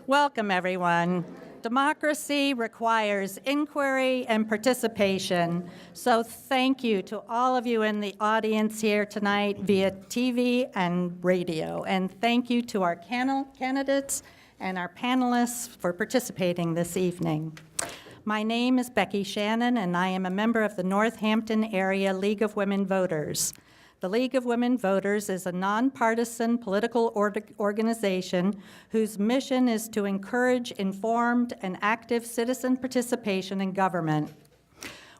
Welcome, everyone. Democracy requires inquiry and participation, so thank you to all of you in the audience here tonight via TV and radio, and thank you to our candidates and our panelists for participating this evening. My name is Becky Shannon, and I am a member of the Northampton Area League of Women Voters. The League of Women Voters is a nonpartisan political organization whose mission is to encourage informed and active citizen participation in government.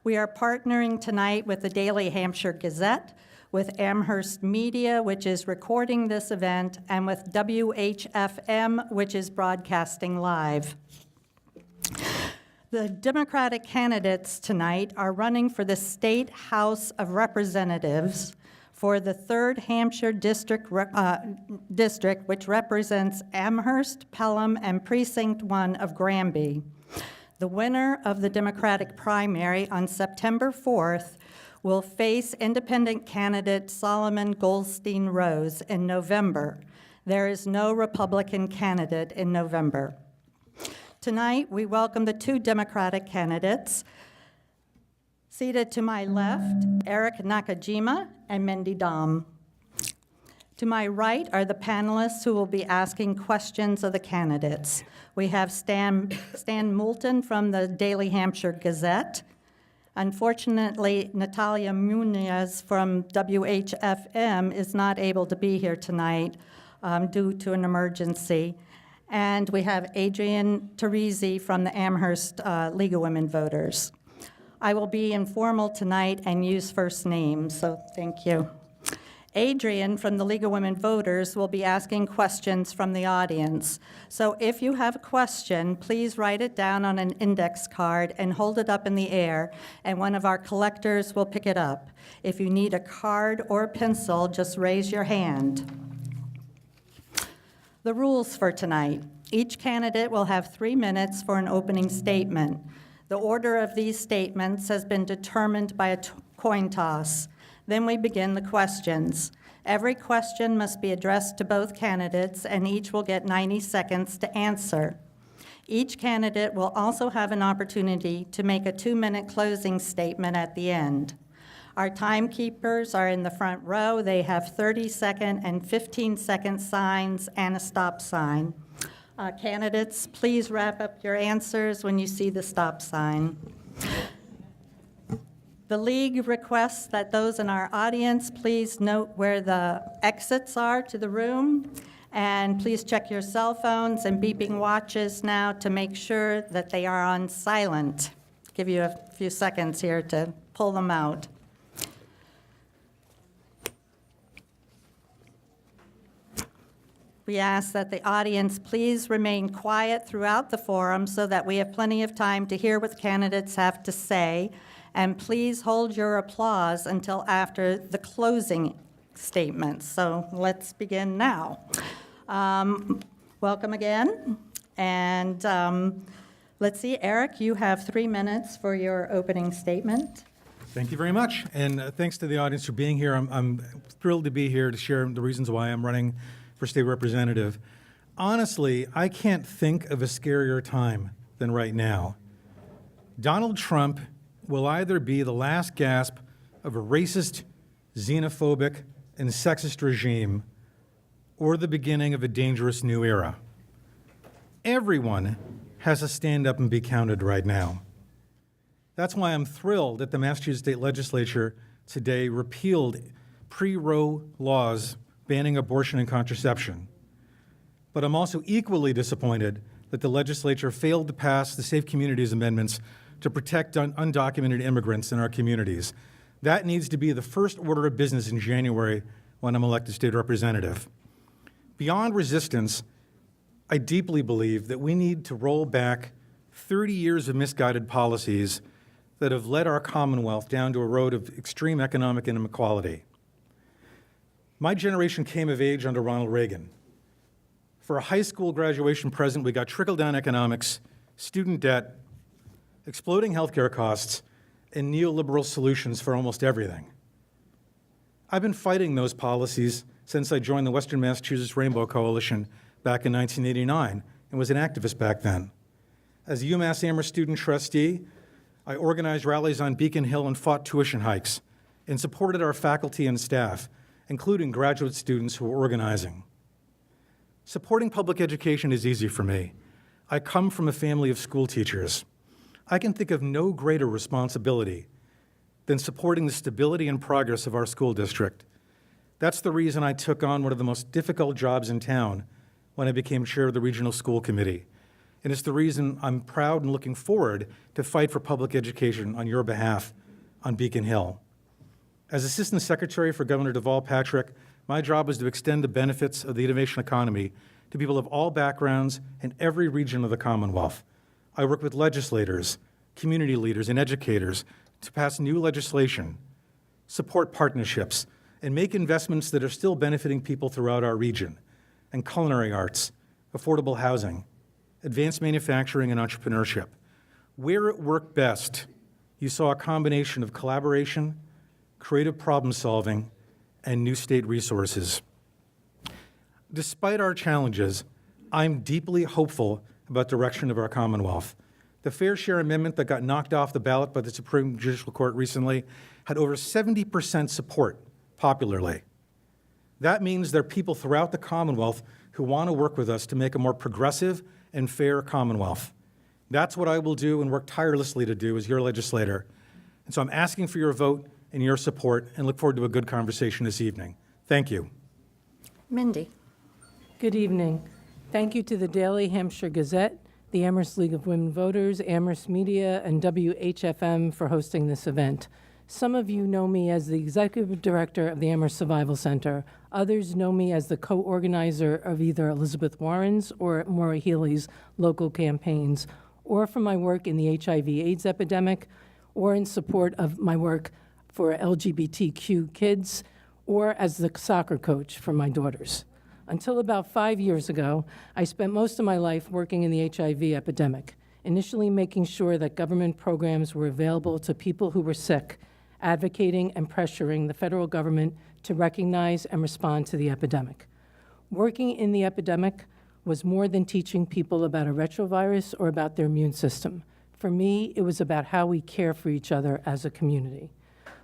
We are partnering tonight with the Daily Hampshire Gazette, with Amherst Media, which is recording this event, and with WHFM, which is broadcasting live. The Democratic candidates tonight are running for the State House of Representatives for the Third Hampshire District, which represents Amherst, Pelham, and Precinct 1 of Granby. The winner of the Democratic primary on September 4th will face independent candidate Solomon-Goldstein Rose in November. There is no Republican candidate in November. Tonight, we welcome the two Democratic candidates. Seated to my left, Eric Nakajima and Mindy Domb. To my right are the panelists who will be asking questions of the candidates. We have Stan Moulton from the Daily Hampshire Gazette. Unfortunately, Natalia Munoz from WHFM is not able to be here tonight due to an emergency. And we have Adrienne Teresi from the Amherst League of Women Voters. I will be informal tonight and use first names, so thank you. Adrienne from the League of Women Voters will be asking questions from the audience. So if you have a question, please write it down on an index card and hold it up in the air, and one of our collectors will pick it up. If you need a card or a pencil, just raise your hand. The rules for tonight. Each candidate will have 3 minutes for an opening statement. The order of these statements has been determined by a coin toss. Then we begin the questions. Every question must be addressed to both candidates, and each will get 90 seconds to answer. Each candidate will also have an opportunity to make a 2-minute closing statement at the end. Our timekeepers are in the front row. They have 30-second and 15-second signs and a stop sign. Candidates, please wrap up your answers when you see the stop sign. The League requests that those in our audience please note where the exits are to the room, and please check your cell phones and beeping watches now to make sure that they are on silent. Give you a few seconds here to pull them out. We ask that the audience please remain quiet throughout the forum so that we have plenty of time to hear what candidates have to say, and please hold your applause until after the closing statements. So let's begin now. Welcome again, and let's see, Eric, you have 3 minutes for your opening statement. Thank you very much, and thanks to the audience for being here. I'm thrilled to be here to share the reasons why I'm running for state representative. Honestly, I can't think of a scarier time than right now. Donald Trump will either be the last gasp of a racist, xenophobic, and sexist regime, or the beginning of a dangerous new era. Everyone has to stand up and be counted right now. That's why I'm thrilled that the Massachusetts State Legislature today repealed pre-Roe laws banning abortion and contraception. But I'm also equally disappointed that the legislature failed to pass the Safe Communities Amendments to protect undocumented immigrants in our communities. That needs to be the first order of business in January when I'm elected state representative. Beyond resistance, I deeply believe that we need to roll back 30 years of misguided policies that have led our Commonwealth down to a road of extreme economic inequality. My generation came of age under Ronald Reagan. For a high school graduation present, we got trickle-down economics, student debt, exploding healthcare costs, and neoliberal solutions for almost everything. I've been fighting those policies since I joined the Western Massachusetts Rainbow Coalition back in 1989 and was an activist back then. As a UMass Amherst student trustee, I organized rallies on Beacon Hill and fought tuition hikes and supported our faculty and staff, including graduate students who were organizing. Supporting public education is easy for me. I come from a family of school teachers. I can think of no greater responsibility than supporting the stability and progress of our school district. That's the reason I took on one of the most difficult jobs in town when I became chair of the regional school committee. And it's the reason I'm proud and looking forward to fight for public education on your behalf on Beacon Hill. As Assistant Secretary for Governor Deval Patrick, my job is to extend the benefits of the innovation economy to people of all backgrounds in every region of the Commonwealth. I work with legislators, community leaders, and educators to pass new legislation, support partnerships, and make investments that are still benefiting people throughout our region, and culinary arts, affordable housing, advanced manufacturing, and entrepreneurship. Where it worked best, you saw a combination of collaboration, creative problem solving, and new state resources. Despite our challenges, I'm deeply hopeful about the direction of our Commonwealth. The Fair Share Amendment that got knocked off the ballot by the Supreme Judicial Court recently had over 70% support popularly. That means there are people throughout the Commonwealth who want to work with us to make a more progressive and fair Commonwealth. That's what I will do and work tirelessly to do as your legislator. And so I'm asking for your vote and your support and look forward to a good conversation this evening. Thank you. Mindy. Good evening. Thank you to the Daily Hampshire Gazette, the Amherst League of Women Voters, Amherst Media, and WHFM for hosting this event. Some of you know me as the Executive Director of the Amherst Survival Center. Others know me as the co-organizer of either Elizabeth Warren's or Maura Healey's local campaigns, or from my work in the HIV/AIDS epidemic, or in support of my work for LGBTQ kids, or as the soccer coach for my daughters. Until about 5 years ago, I spent most of my life working in the HIV epidemic, initially making sure that government programs were available to people who were sick, advocating and pressuring the federal government to recognize and respond to the epidemic. Working in the epidemic was more than teaching people about a retrovirus or about their immune system. For me, it was about how we care for each other as a community.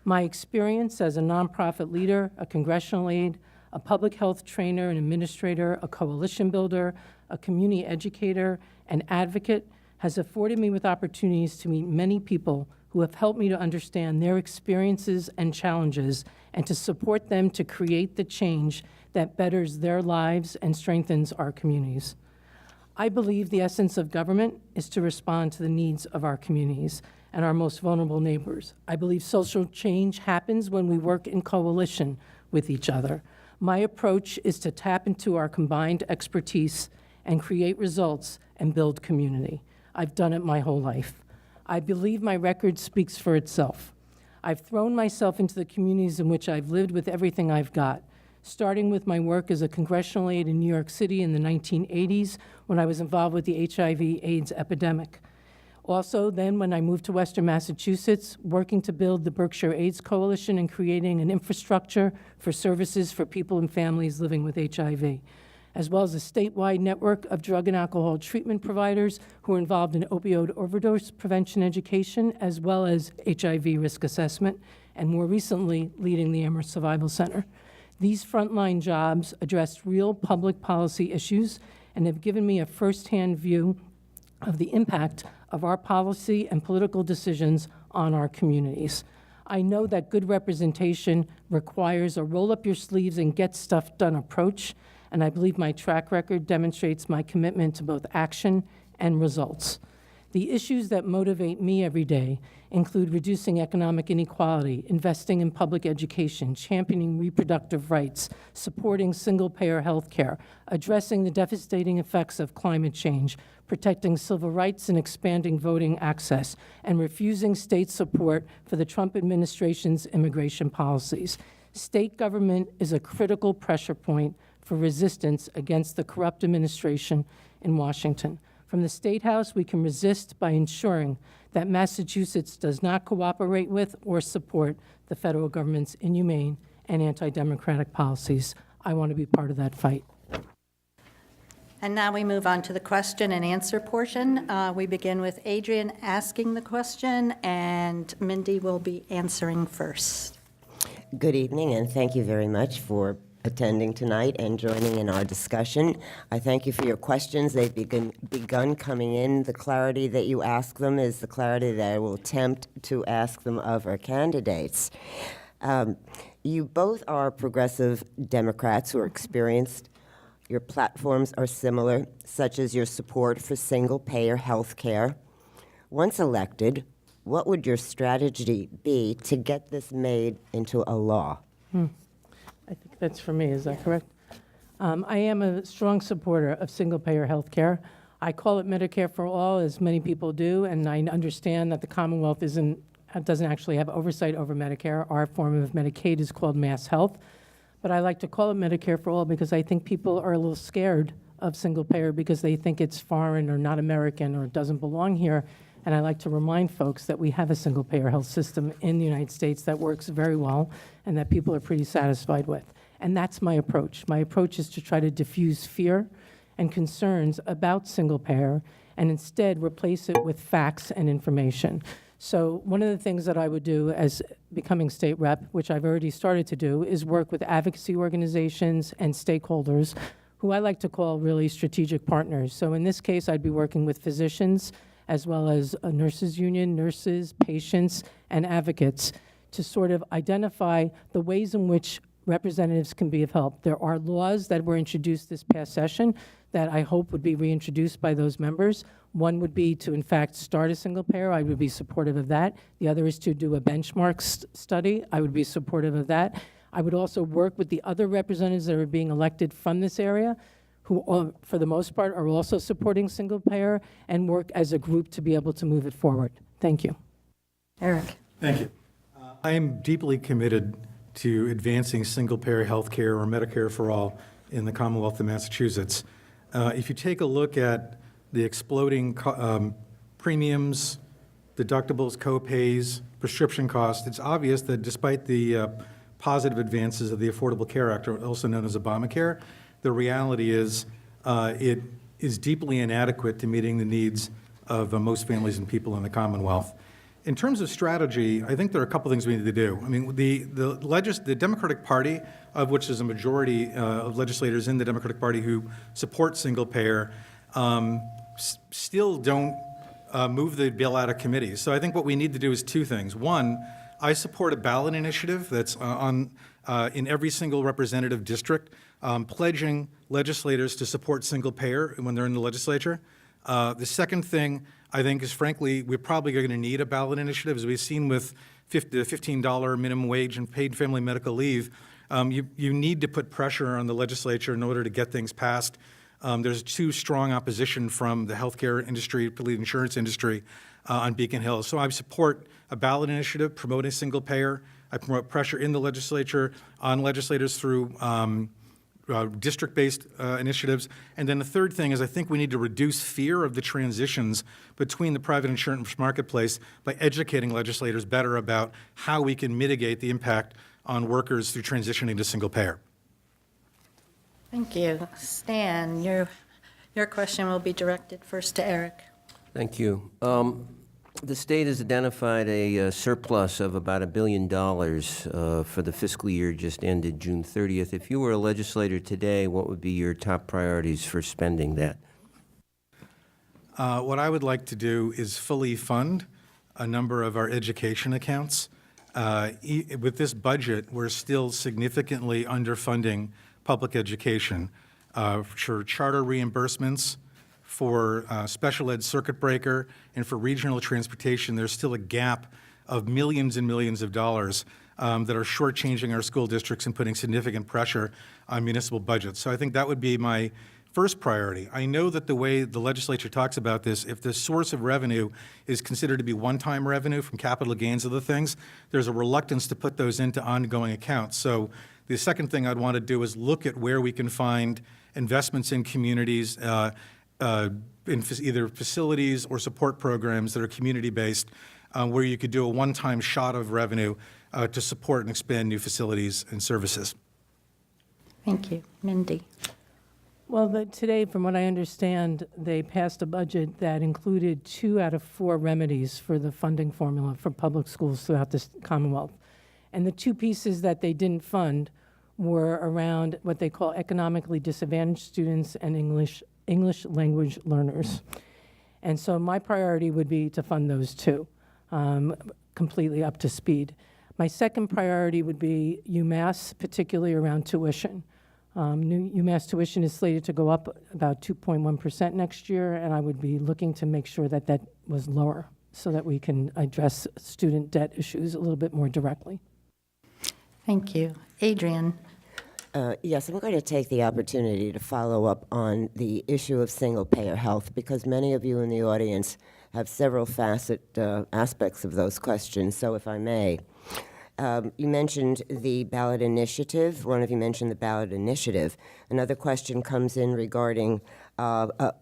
My experience as a nonprofit leader, a congressional aide, a public health trainer and administrator, a coalition builder, a community educator, and advocate has afforded me with opportunities to meet many people who have helped me to understand their experiences and challenges and to support them to create the change that betters their lives and strengthens our communities. I believe the essence of government is to respond to the needs of our communities and our most vulnerable neighbors. I believe social change happens when we work in coalition with each other. My approach is to tap into our combined expertise and create results and build community. I've done it my whole life. I believe my record speaks for itself. I've thrown myself into the communities in which I've lived with everything I've got, starting with my work as a congressional aide in New York City in the 1980s when I was involved with the HIV/AIDS epidemic. Also, then when I moved to Western Massachusetts, working to build the Berkshire AIDS Coalition and creating an infrastructure for services for people and families living with HIV, as well as a statewide network of drug and alcohol treatment providers who are involved in opioid overdose prevention education, as well as HIV risk assessment, and more recently, leading the Amherst Survival Center. These frontline jobs addressed real public policy issues and have given me a firsthand view of the impact of our policy and political decisions on our communities. I know that good representation requires a roll-up-your-sleeves-and-get-stuff-done approach, and I believe my track record demonstrates my commitment to both action and results. The issues that motivate me every day include reducing economic inequality, investing in public education, championing reproductive rights, supporting single-payer health care, addressing the devastating effects of climate change, protecting civil rights and expanding voting access, and refusing state support for the Trump administration's immigration policies. State government is a critical pressure point for resistance against the corrupt administration in Washington. From the State House, we can resist by ensuring that Massachusetts does not cooperate with or support the federal government's inhumane and anti-democratic policies. I want to be part of that fight. And now we move on to the question and answer portion. We begin with Adrian asking the question, and Mindy will be answering first. Good evening, and thank you very much for attending tonight and joining in our discussion. I thank you for your questions. They've begun coming in. The clarity that you ask them is the clarity that I will attempt to ask them of our candidates. You both are progressive Democrats who are experienced. Your platforms are similar, such as your support for single-payer health care. Once elected, what would your strategy be to get this made into a law? I think that's for me, is that correct? I am a strong supporter of single-payer health care. I call it Medicare for all, as many people do, and I understand that the Commonwealth doesn't actually have oversight over Medicare. Our form of Medicaid is called Mass Health. But I like to call it Medicare for all because I think people are a little scared of single-payer because they think it's foreign or not American or doesn't belong here. And I like to remind folks that we have a single-payer health system in the United States that works very well and that people are pretty satisfied with. And that's my approach. My approach is to try to diffuse fear and concerns about single-payer and instead replace it with facts and information. So one of the things that I would do as becoming state rep, which I've already started to do, is work with advocacy organizations and stakeholders who I like to call really strategic partners. So in this case, I'd be working with physicians as well as a nurses union, nurses, patients, and advocates to sort of identify the ways in which representatives can be of help. There are laws that were introduced this past session that I hope would be reintroduced by those members. One would be to, in fact, start a single payer. I would be supportive of that. The other is to do a benchmark study. I would be supportive of that. I would also work with the other representatives that are being elected from this area, who, for the most part, are also supporting single payer, and work as a group to be able to move it forward. Thank you. Eric. Thank you. I am deeply committed to advancing single-payer health care or Medicare for all in the Commonwealth of Massachusetts. If you take a look at the exploding premiums, deductibles, co-pays, prescription costs, it's obvious that despite the positive advances of the Affordable Care Act, also known as Obamacare, the reality is it is deeply inadequate to meeting the needs of most families and people in the Commonwealth. In terms of strategy, I think there are a couple things we need to do. I mean, the Democratic Party, of which is a majority of legislators in the Democratic Party who support single payer, still don't move the bill out of committee. So I think what we need to do is two things. One, I support a ballot initiative that's in every single representative district, pledging legislators to support single payer when they're in the legislature. The second thing, I think, is frankly, we're probably going to need a ballot initiative. As we've seen with the $15 minimum wage and paid family medical leave, you need to put pressure on the legislature in order to get things passed. There's too strong opposition from the healthcare industry, the insurance industry on Beacon Hill. So I support a ballot initiative promoting single payer. I promote pressure in the legislature on legislators through district-based initiatives. And then the third thing is I think we need to reduce fear of the transitions between the private insurance marketplace by educating legislators better about how we can mitigate the impact on workers through transitioning to single payer. Thank you. Stan, your question will be directed first to Eric. Thank you. The state has identified a surplus of about $1 billion for the fiscal year just ended June 30th. If you were a legislator today, what would be your top priorities for spending that? What I would like to do is fully fund a number of our education accounts. With this budget, we're still significantly underfunding public education for charter reimbursements, for special ed circuit breaker, and for regional transportation. There's still a gap of millions and millions of dollars that are shortchanging our school districts and putting significant pressure on municipal budgets. So I think that would be my first priority. I know that the way the legislature talks about this, if the source of revenue is considered to be one-time revenue from capital gains of the things, there's a reluctance to put those into ongoing accounts. So the second thing I'd want to do is look at where we can find investments in communities, in either facilities or support programs that are community-based, where you could do a one-time shot of revenue to support and expand new facilities and services. Thank you. Mindy. Well, today, from what I understand, they passed a budget that included 2 out of 4 remedies for the funding formula for public schools throughout the Commonwealth. And the 2 pieces that they didn't fund were around what they call economically disadvantaged students and English language learners. And so my priority would be to fund those 2 completely up to speed. My second priority would be UMass, particularly around tuition. New UMass tuition is slated to go up about 2.1% next year, and I would be looking to make sure that that was lower so that we can address student debt issues a little bit more directly. Thank you. Adrian? Yes, I'm going to take the opportunity to follow up on the issue of single-payer health, because many of you in the audience have several aspects of those questions. So if I may, you mentioned the ballot initiative. One of you mentioned the ballot initiative. Another question comes in regarding a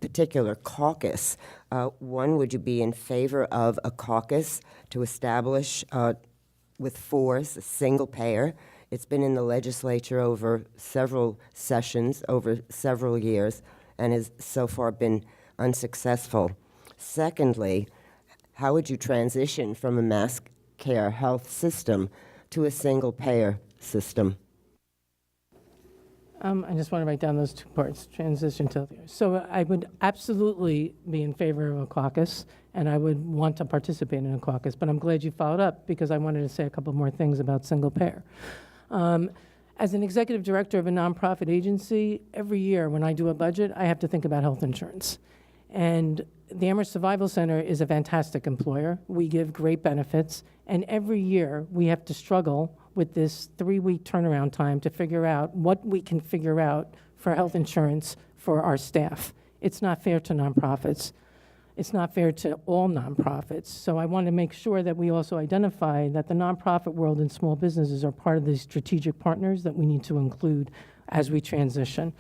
particular caucus. One, would you be in favor of a caucus to establish with force a single payer? It's been in the legislature over several sessions, over several years, and has so far been unsuccessful. Secondly, how would you transition from a mass care health system to a single payer system? I just want to write down those 2 parts, transition to. So I would absolutely be in favor of a caucus, and I would want to participate in a caucus, but I'm glad you followed up because I wanted to say a couple more things about single payer. As an executive director of a nonprofit agency, every year when I do a budget, I have to think about health insurance. And the Amherst Survival Center is a fantastic employer. We give great benefits, and every year we have to struggle with this 3-week turnaround time to figure out what we can figure out for health insurance for our staff. It's not fair to nonprofits. It's not fair to all nonprofits. So I want to make sure that we also identify that the nonprofit world and small businesses are part of the strategic partners that we need to include as we transition.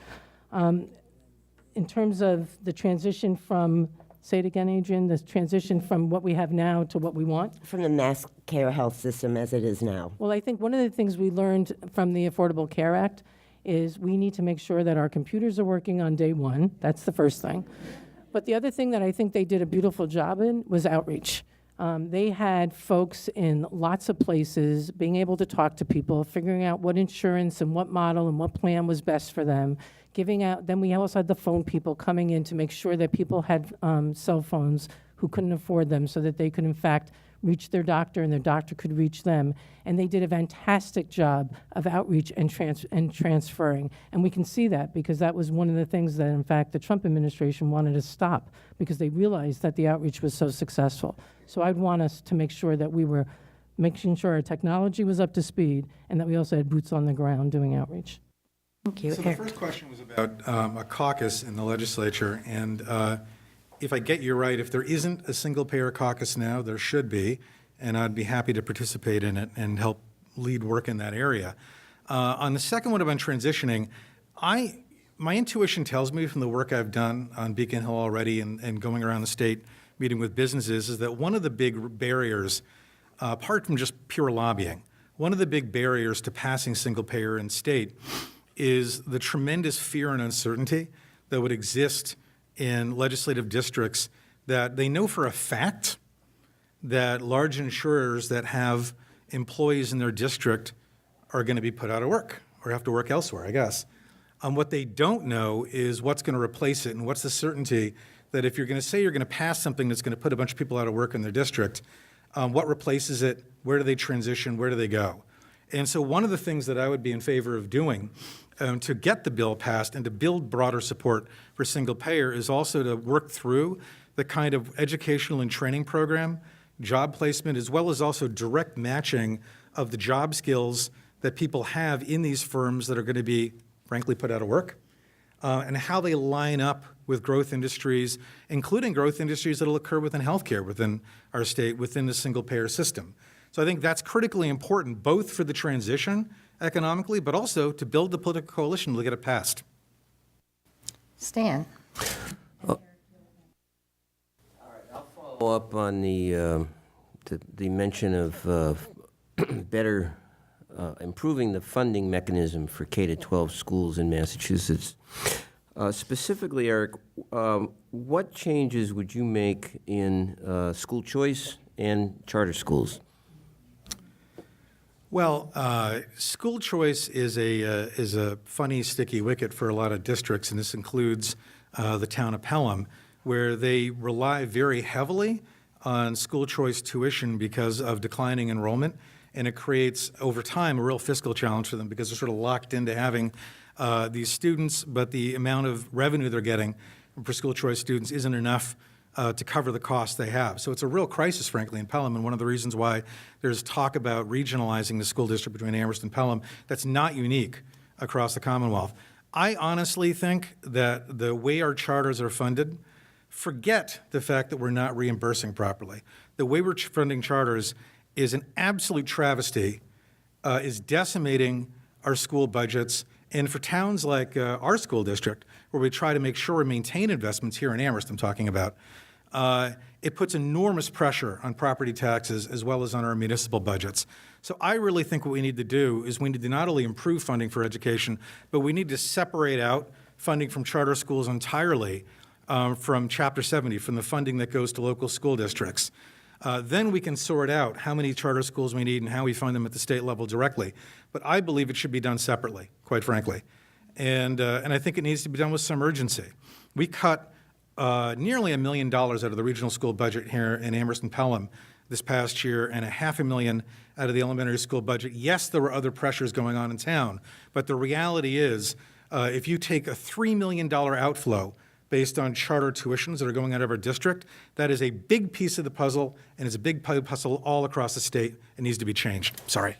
In terms of the transition from, say it again, Adrian, the transition from what we have now to what we want? From the mass care health system as it is now. Well, I think one of the things we learned from the Affordable Care Act is we need to make sure that our computers are working on day one. That's the first thing. But the other thing that I think they did a beautiful job in was outreach. They had folks in lots of places being able to talk to people, figuring out what insurance and what model and what plan was best for them, giving out. Then we also had the phone people coming in to make sure that people had cell phones who couldn't afford them so that they could, in fact, reach their doctor and their doctor could reach them. And they did a fantastic job of outreach and transferring. And we can see that because that was one of the things that, in fact, the Trump administration wanted to stop because they realized that the outreach was so successful. So I'd want us to make sure that we were making sure our technology was up to speed and that we also had boots on the ground doing outreach. Thank you. So the first question was about a caucus in the legislature, and if I get you right, if there isn't a single-payer caucus now, there should be, and I'd be happy to participate in it and help lead work in that area. On the second one about transitioning, my intuition tells me from the work I've done on Beacon Hill already and going around the state meeting with businesses is that one of the big barriers, apart from just pure lobbying, one of the big barriers to passing single-payer in state is the tremendous fear and uncertainty that would exist in legislative districts that they know for a fact that large insurers that have employees in their district are going to be put out of work or have to work elsewhere, I guess. What they don't know is what's going to replace it and what's the certainty that if you're going to say you're going to pass something that's going to put a bunch of people out of work in their district, what replaces it, where do they transition, where do they go? And so one of the things that I would be in favor of doing to get the bill passed and to build broader support for single payer is also to work through the kind of educational and training program, job placement, as well as also direct matching of the job skills that people have in these firms that are going to be, frankly, put out of work, and how they line up with growth industries, including growth industries that will occur within healthcare within our state, within the single payer system. So I think that's critically important, both for the transition economically, but also to build the political coalition to get it passed. Stan? Follow up on the mention of better improving the funding mechanism for K-12 schools in Massachusetts. Specifically, Eric, what changes would you make in school choice and charter schools? Well, school choice is a funny, sticky wicket for a lot of districts, and this includes the town of Pelham, where they rely very heavily on school choice tuition because of declining enrollment, and it creates, over time, a real fiscal challenge for them because they're sort of locked into having these students, but the amount of revenue they're getting for school choice students isn't enough to cover the costs they have. So it's a real crisis, frankly, in Pelham, and one of the reasons why there's talk about regionalizing the school district between Amherst and Pelham that's not unique across the Commonwealth. I honestly think that the way our charters are funded, forget the fact that we're not reimbursing properly. The way we're funding charters is an absolute travesty, is decimating our school budgets. And for towns like our school district, where we try to make sure we maintain investments here in Amherst, I'm talking about, it puts enormous pressure on property taxes as well as on our municipal budgets. So I really think what we need to do is we need to not only improve funding for education, but we need to separate out funding from charter schools entirely from Chapter 70, from the funding that goes to local school districts. Then we can sort out how many charter schools we need and how we fund them at the state level directly. But I believe it should be done separately, quite frankly. And I think it needs to be done with some urgency. We cut nearly $1 million out of the regional school budget here in Amherst and Pelham this past year, and $500,000 out of the elementary school budget. Yes, there were other pressures going on in town, but the reality is, if you take a $3 million outflow based on charter tuitions that are going out of our district, that is a big piece of the puzzle, and it's a big puzzle all across the state. It needs to be changed. Sorry.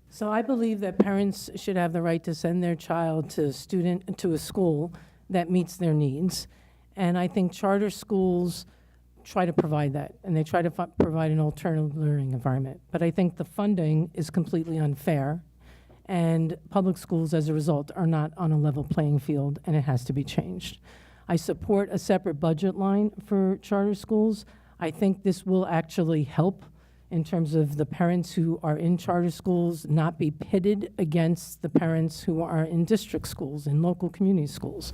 So I believe that parents should have the right to send their child to a school that meets their needs. And I think charter schools try to provide that, and they try to provide an alternative learning environment. But I think the funding is completely unfair, and public schools, as a result, are not on a level playing field, and it has to be changed. I support a separate budget line for charter schools. I think this will actually help in terms of the parents who are in charter schools not be pitted against the parents who are in district schools, in local community schools.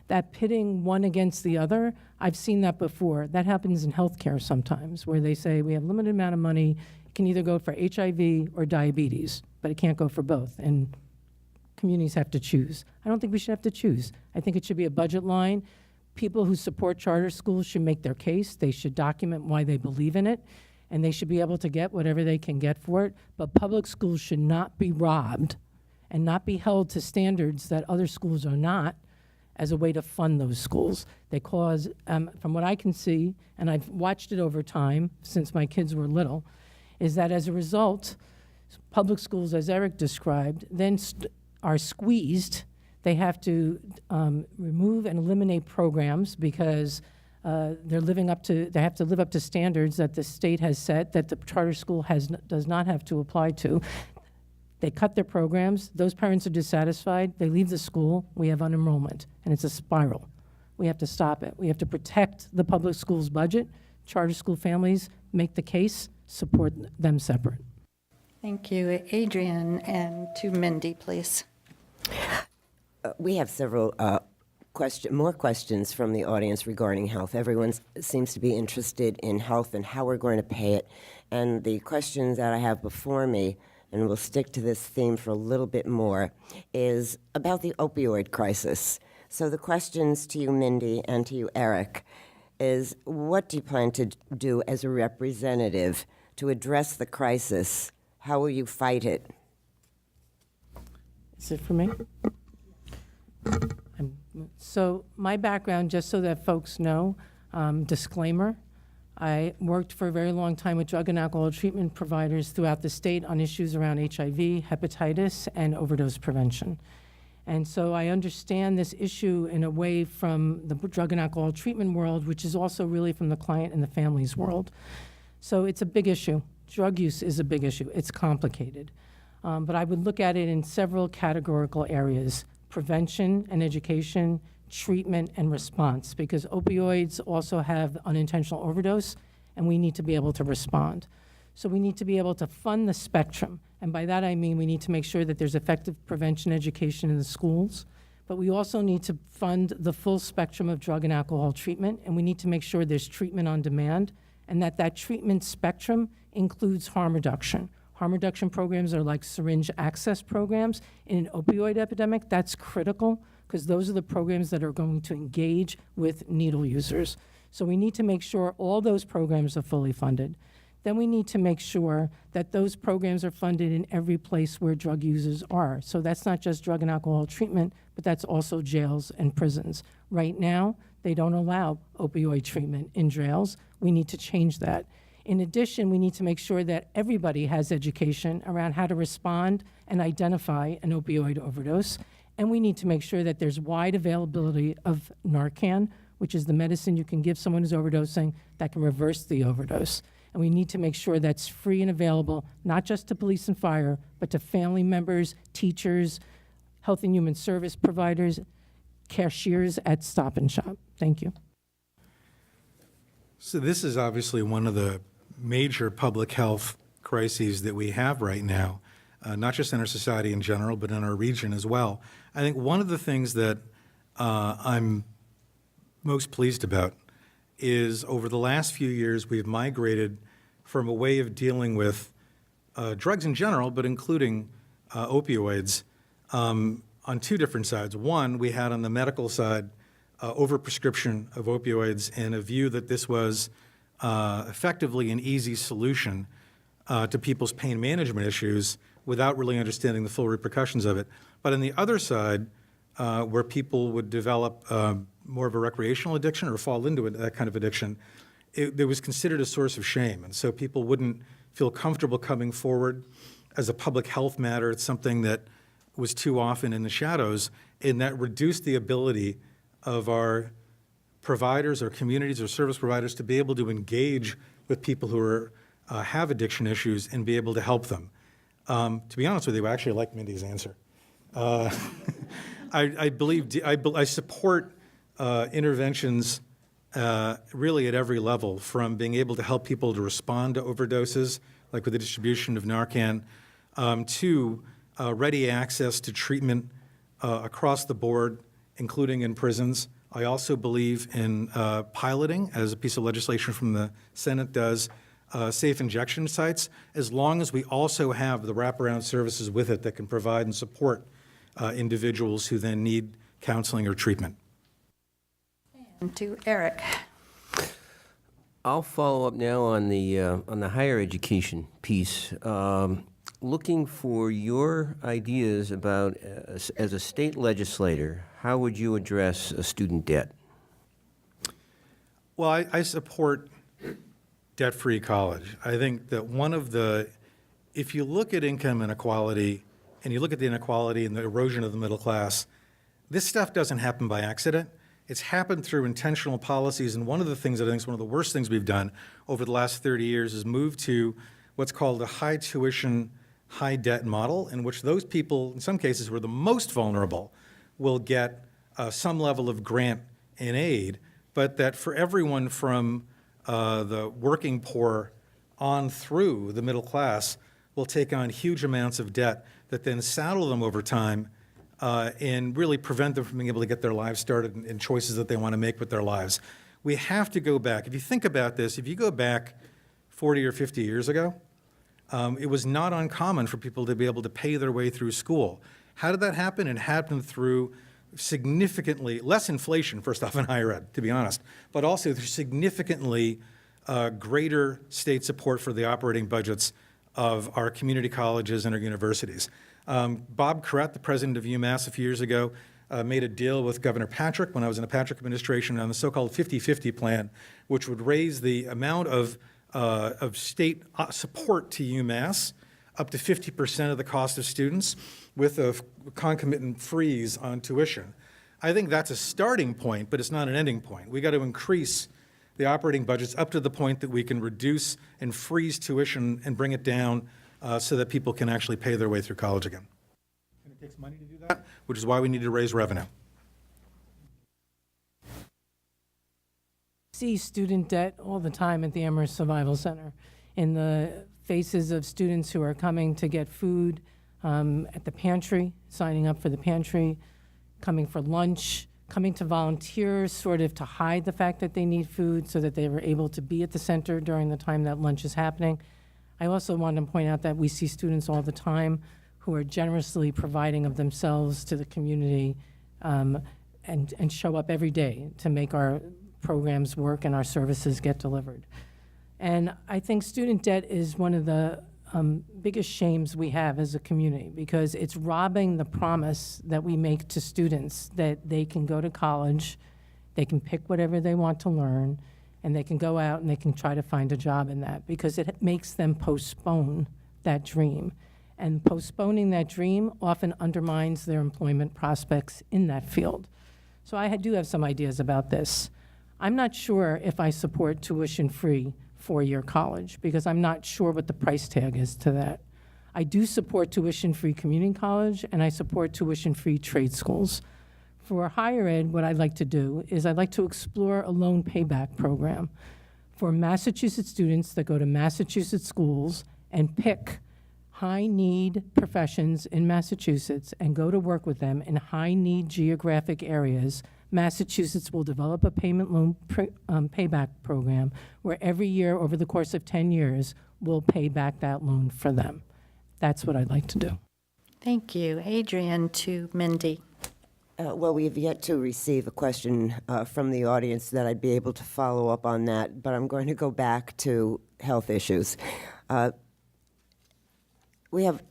That pitting one against the other, I've seen that before. That happens in healthcare sometimes, where they say we have a limited amount of money, it can either go for HIV or diabetes, but it can't go for both, and communities have to choose. I don't think we should have to choose. I think it should be a budget line. People who support charter schools should make their case. They should document why they believe in it, and they should be able to get whatever they can get for it. But public schools should not be robbed and not be held to standards that other schools are not as a way to fund those schools. They cause, from what I can see, and I've watched it over time since my kids were little, is that as a result, public schools, as Eric described, then are squeezed. They have to remove and eliminate programs because they have to live up to standards that the state has set that the charter school does not have to apply to. They cut their programs. Those parents are dissatisfied. They leave the school. We have unenrollment, and it's a spiral. We have to stop it. We have to protect the public schools budget. Charter school families make the case, support them separate. Thank you. Adrian, and to Mindy, please. We have several more questions from the audience regarding health. Everyone seems to be interested in health and how we're going to pay it. And the questions that I have before me, and we'll stick to this theme for a little bit more, is about the opioid crisis. So the questions to you, Mindy, and to you, Eric, is what do you plan to do as a representative to address the crisis? How will you fight it? Is it for me? So my background, just so that folks know, disclaimer, I worked for a very long time with drug and alcohol treatment providers throughout the state on issues around HIV, hepatitis, and overdose prevention. And so I understand this issue in a way from the drug and alcohol treatment world, which is also really from the client and the family's world. So it's a big issue. Drug use is a big issue. It's complicated. But I would look at it in several categorical areas: prevention and education, treatment and response, because opioids also have unintentional overdose, and we need to be able to respond. So we need to be able to fund the spectrum, and by that I mean we need to make sure that there's effective prevention education in the schools. but we also need to fund the full spectrum of drug and alcohol treatment, and we need to make sure there's treatment on demand, and that treatment spectrum includes harm reduction. Harm reduction programs are like syringe access programs. In an opioid epidemic, that's critical, because those are the programs that are going to engage with needle users. So we need to make sure all those programs are fully funded. Then we need to make sure that those programs are funded in every place where drug users are. So that's not just drug and alcohol treatment, but that's also jails and prisons. Right now, they don't allow opioid treatment in jails. We need to change that. In addition, we need to make sure that everybody has education around how to respond and identify an opioid overdose. And we need to make sure that there's wide availability of Narcan, which is the medicine you can give someone who's overdosing that can reverse the overdose. And we need to make sure that's free and available, not just to police and fire, but to family members, teachers, health and human service providers, cashiers at Stop and Shop. Thank you. So this is obviously one of the major public health crises that we have right now, not just in our society in general, but in our region as well. I think one of the things that I'm most pleased about is over the last few years, we've migrated from a way of dealing with drugs in general, but including opioids, on two different sides. One, we had on the medical side overprescription of opioids and a view that this was effectively an easy solution to people's pain management issues without really understanding the full repercussions of it. But on the other side, where people would develop more of a recreational addiction or fall into that kind of addiction, it was considered a source of shame. And so people wouldn't feel comfortable coming forward as a public health matter. It's something that was too often in the shadows, and that reduced the ability of our providers or communities or service providers to be able to engage with people who are, have addiction issues and be able to help them. To be honest with you, I actually like Mindy's answer. I support interventions really at every level, from being able to help people to respond to overdoses, like with the distribution of Narcan, to ready access to treatment across the board, including in prisons. I also believe in piloting, as a piece of legislation from the Senate does, safe injection sites, as long as we also have the wraparound services with it that can provide and support individuals who then need counseling or treatment. And to Eric. I'll follow up now on the higher education piece. Looking for your ideas about, as a state legislator, how would you address student debt? Well, I support debt-free college. I think that if you look at income inequality and you look at the inequality and the erosion of the middle class, this stuff doesn't happen by accident. It's happened through intentional policies, and one of the things that I think is one of the worst things we've done over the last 30 years is move to what's called a high tuition, high debt model, in which those people, in some cases who are the most vulnerable, will get some level of grant and aid, but that for everyone from the working poor on through the middle class will take on huge amounts of debt that then saddle them over time and really prevent them from being able to get their lives started and choices that they want to make with their lives. We have to go back. If you think about this, if you go back 40 or 50 years ago, it was not uncommon for people to be able to pay their way through school. How did that happen? It happened through significantly less inflation, first off, in higher ed, to be honest, but also through significantly greater state support for the operating budgets of our community colleges and our universities. Bob Corrett, the president of UMass a few years ago, made a deal with Governor Patrick when I was in the Patrick administration on the so-called 50-50 plan, which would raise the amount of state support to UMass up to 50% of the cost of students with a concomitant freeze on tuition. I think that's a starting point, but it's not an ending point. We got to increase the operating budgets up to the point that we can reduce and freeze tuition and bring it down so that people can actually pay their way through college again. And it takes money to do that, which is why we need to raise revenue. See student debt all the time at the Amherst Survival Center in the faces of students who are coming to get food at the pantry, signing up for the pantry, coming for lunch, coming to volunteer sort of to hide the fact that they need food so that they were able to be at the center during the time that lunch is happening. I also want to point out that we see students all the time who are generously providing of themselves to the community and show up every day to make our programs work and our services get delivered. And I think student debt is one of the biggest shames we have as a community, because it's robbing the promise that we make to students that they can go to college, they can pick whatever they want to learn, and they can go out and they can try to find a job in that, because it makes them postpone that dream. And postponing that dream often undermines their employment prospects in that field. So I do have some ideas about this. I'm not sure if I support tuition-free four-year college, because I'm not sure what the price tag is to that. I do support tuition-free community college, and I support tuition-free trade schools. For higher ed, what I'd like to do is I'd like to explore a loan payback program for Massachusetts students that go to Massachusetts schools and pick high-need professions in Massachusetts and go to work with them in high-need geographic areas. Massachusetts will develop a payment loan payback program where every year over the course of 10 years, we'll pay back that loan for them. That's what I'd like to do. Thank you. Adrian to Mindy. Well, we have yet to receive a question from the audience that I'd be able to follow up on that, but I'm going to go back to health issues. We have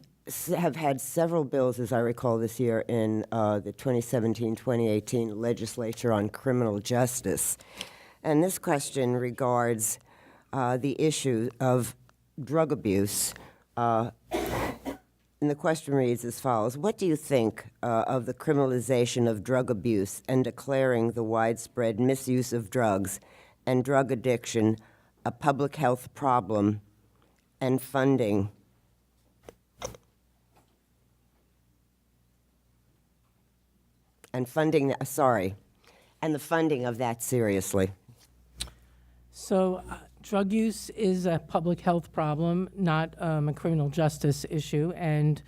had several bills, as I recall, this year in the 2017-2018 legislature on criminal justice. And this question regards the issue of drug abuse. And the question reads as follows: what do you think of the criminalization of drug abuse and declaring the widespread misuse of drugs and drug addiction a public health problem, and funding the funding of that seriously? So drug use is a public health problem, not a criminal justice issue. And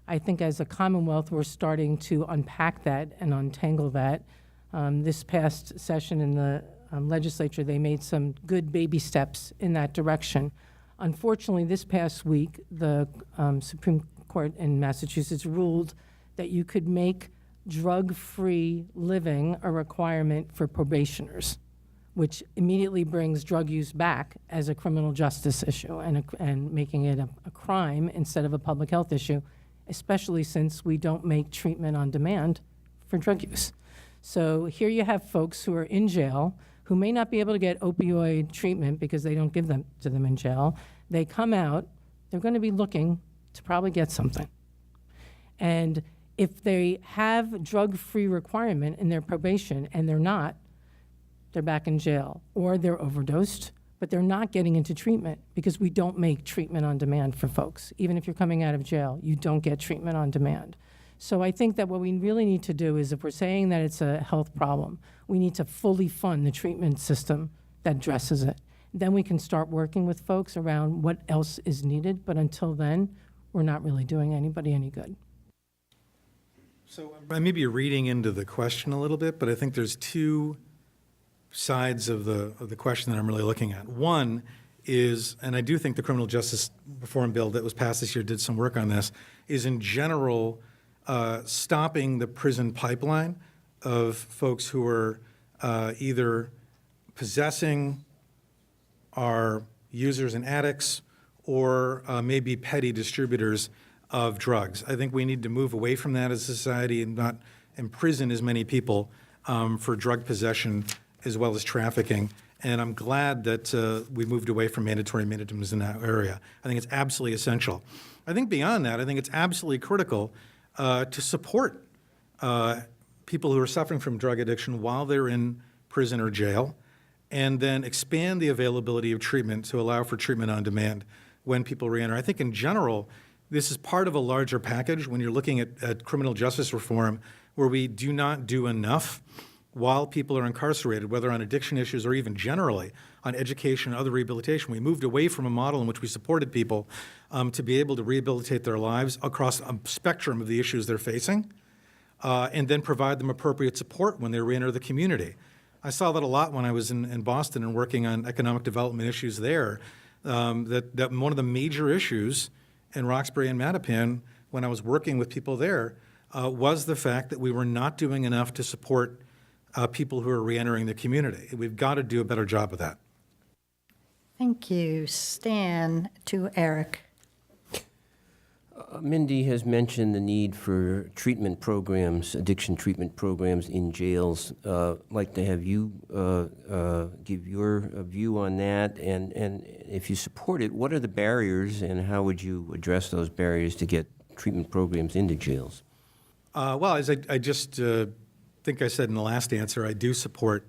I think as a Commonwealth, we're starting to unpack that and untangle that. This past session in the legislature, they made some good baby steps in that direction. Unfortunately, this past week, the Supreme Court in Massachusetts ruled that you could make drug-free living a requirement for probationers, which immediately brings drug use back as a criminal justice issue and making it a crime instead of a public health issue, especially since we don't make treatment on demand for drug use. So here you have folks who are in jail who may not be able to get opioid treatment because they don't give them to them in jail. They come out, they're going to be looking to probably get something. And if they have drug-free requirement in their probation and they're not, they're back in jail, or they're overdosed, but they're not getting into treatment because we don't make treatment on demand for folks. Even if you're coming out of jail, you don't get treatment on demand. So I think that what we really need to do is, if we're saying that it's a health problem, we need to fully fund the treatment system that addresses it. Then we can start working with folks around what else is needed, but until then, we're not really doing anybody any good. So I may be reading into the question a little bit, but I think there's two sides of the question that I'm really looking at. One is, and I do think the criminal justice reform bill that was passed this year did some work on this, is in general stopping the prison pipeline of folks who are either possessing, are users and addicts, or maybe petty distributors of drugs. I think we need to move away from that as a society and not imprison as many people for drug possession as well as trafficking. And I'm glad that we moved away from mandatory minimums in that area. I think it's absolutely essential. I think beyond that, I think it's absolutely critical to support people who are suffering from drug addiction while they're in prison or jail, and then expand the availability of treatment to allow for treatment on demand when people reenter. I think in general, this is part of a larger package when you're looking at criminal justice reform, where we do not do enough while people are incarcerated, whether on addiction issues or even generally on education and other rehabilitation. We moved away from a model in which we supported people to be able to rehabilitate their lives across a spectrum of the issues they're facing. and then provide them appropriate support when they reenter the community. I saw that a lot when I was in Boston and working on economic development issues there, that one of the major issues in Roxbury and Mattapan when I was working with people there was the fact that we were not doing enough to support people who are reentering the community. We've got to do a better job of that. Thank you. Stan to Eric. Mindy has mentioned the need for treatment programs, addiction treatment programs in jails. I'd like to have you give your view on that, and if you support it, what are the barriers, and how would you address those barriers to get treatment programs into jails? Well, as I just think I said in the last answer, I do support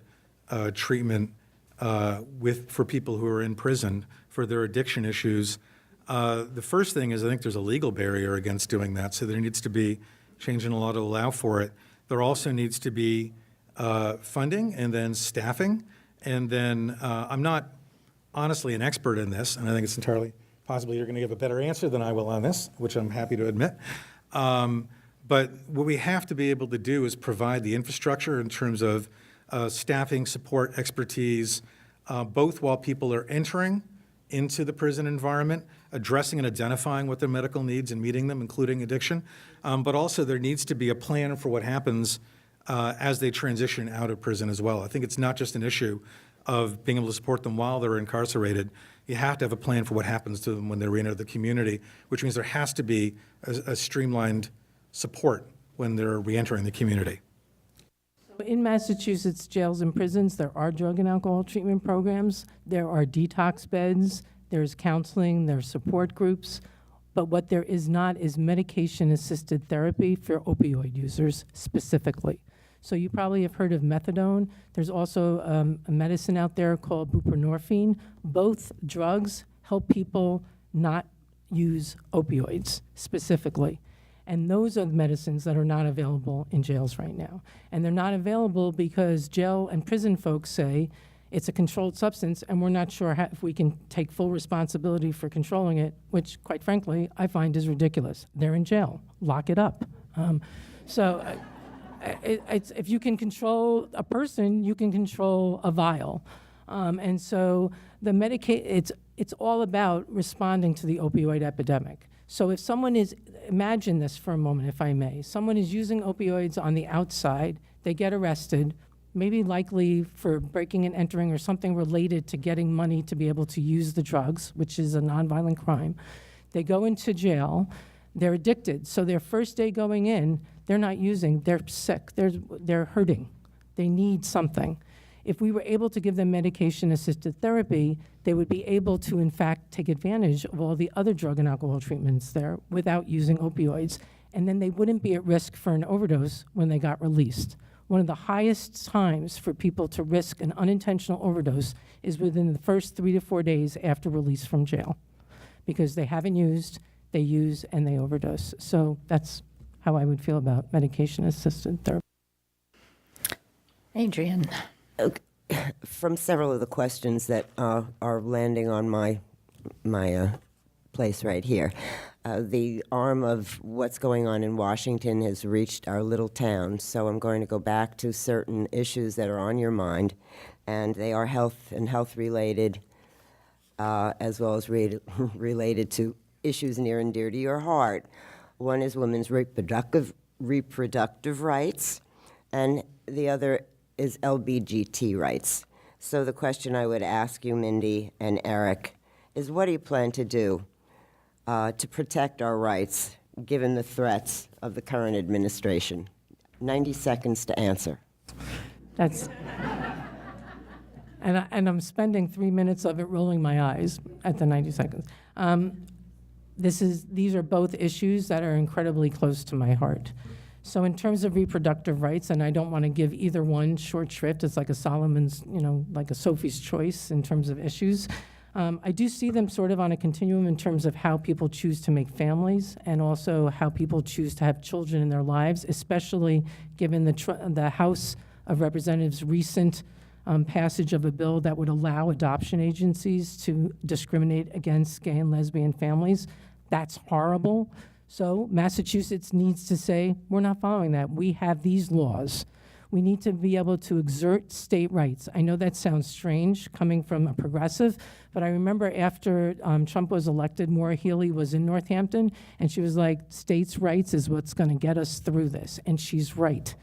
treatment for people who are in prison for their addiction issues. The first thing is I think there's a legal barrier against doing that, so there needs to be change in the law to allow for it. There also needs to be funding and then staffing. And then I'm not honestly an expert in this, and I think it's entirely possible you're going to give a better answer than I will on this, which I'm happy to admit. But what we have to be able to do is provide the infrastructure in terms of staffing, support, expertise, both while people are entering into the prison environment, addressing and identifying what their medical needs and meeting them, including addiction. But also there needs to be a plan for what happens as they transition out of prison as well. I think it's not just an issue of being able to support them while they're incarcerated. You have to have a plan for what happens to them when they reenter the community, which means there has to be a streamlined support when they're reentering the community. In Massachusetts jails and prisons, there are drug and alcohol treatment programs. There are detox beds. There's counseling. There's support groups. But what there is not is medication-assisted therapy for opioid users specifically. So you probably have heard of methadone. There's also a medicine out there called buprenorphine. Both drugs help people not use opioids specifically. And those are the medicines that are not available in jails right now. And they're not available because jail and prison folks say it's a controlled substance and we're not sure if we can take full responsibility for controlling it, which, quite frankly, I find is ridiculous. They're in jail. Lock it up. If you can control a person, you can control a vial. And so it's all about responding to the opioid epidemic. So if someone imagine this for a moment, if I may, someone is using opioids on the outside, they get arrested, maybe likely for breaking and entering or something related to getting money to be able to use the drugs, which is a nonviolent crime. They go into jail, they're addicted. So their first day going in, they're not using, they're sick, they're hurting, they need something. If we were able to give them medication-assisted therapy, they would be able to, in fact, take advantage of all the other drug and alcohol treatments there without using opioids, and then they wouldn't be at risk for an overdose when they got released. One of the highest times for people to risk an unintentional overdose is within the first 3 to 4 days after release from jail, because they haven't used, they use, and they overdose. So that's how I would feel about medication-assisted therapy. Adrian. From several of the questions that are landing on my place right here, the arm of what's going on in Washington has reached our little town, so I'm going to go back to certain issues that are on your mind, and they are health and health-related, as well as related to issues near and dear to your heart. One is women's reproductive rights, and the other is LBGT rights. So the question I would ask you, Mindy and Eric, is what do you plan to do to protect our rights, given the threats of the current administration? 90 seconds to answer. And I'm spending 3 minutes of it rolling my eyes at the 90 seconds. These are both issues that are incredibly close to my heart. So in terms of reproductive rights, and I don't want to give either one short shrift, it's like a Solomon's, like a Sophie's choice in terms of issues. I do see them sort of on a continuum in terms of how people choose to make families and also how people choose to have children in their lives, especially given the House of Representatives' recent passage of a bill that would allow adoption agencies to discriminate against gay and lesbian families. That's horrible. So Massachusetts needs to say, we're not following that. We have these laws. We need to be able to exert state rights. I know that sounds strange coming from a progressive, but I remember after Trump was elected, Maura Healey was in Northampton, and she was like, states' rights is what's going to get us through this, and she's right.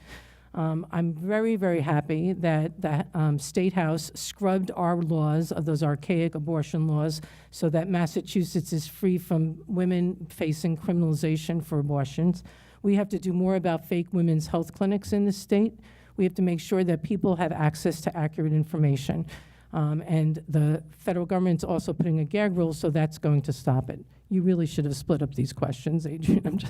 I'm very, very happy that the State House scrubbed our laws, of those archaic abortion laws, so that Massachusetts is free from women facing criminalization for abortions. We have to do more about fake women's health clinics in the state. We have to make sure that people have access to accurate information. And the federal government's also putting a gag rule, so that's going to stop it. You really should have split up these questions, Adrian.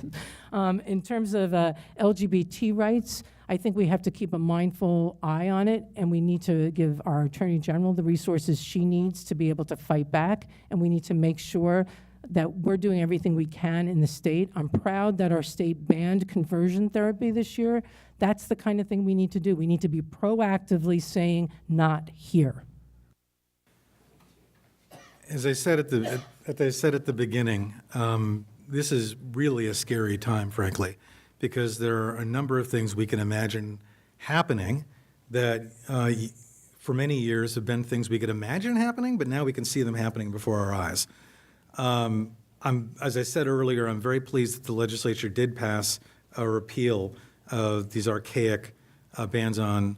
In terms of LGBT rights, I think we have to keep a mindful eye on it, and we need to give our Attorney General the resources she needs to be able to fight back, and we need to make sure that we're doing everything we can in the state. I'm proud that our state banned conversion therapy this year. That's the kind of thing we need to do. We need to be proactively saying, not here. As I said at the beginning, this is really a scary time, frankly, because there are a number of things we can imagine happening that for many years have been things we could imagine happening, but now we can see them happening before our eyes. As I said earlier, I'm very pleased that the legislature did pass a repeal of these archaic bans on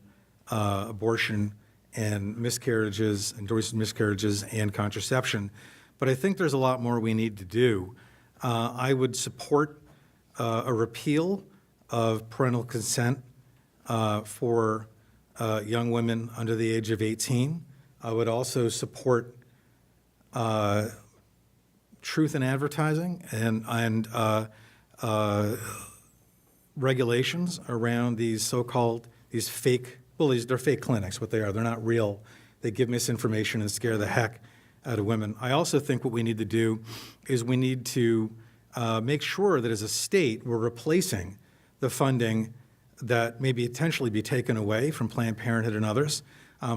abortion and miscarriages, endorsed miscarriages, and contraception. But I think there's a lot more we need to do. I would support a repeal of parental consent for young women under the age of 18. I would also support truth in advertising and regulations around these so-called, these fake, well, they're fake clinics, what they are. They're not real. They give misinformation and scare the heck out of women. I also think what we need to do is we need to make sure that as a state, we're replacing the funding that may potentially be taken away from Planned Parenthood and others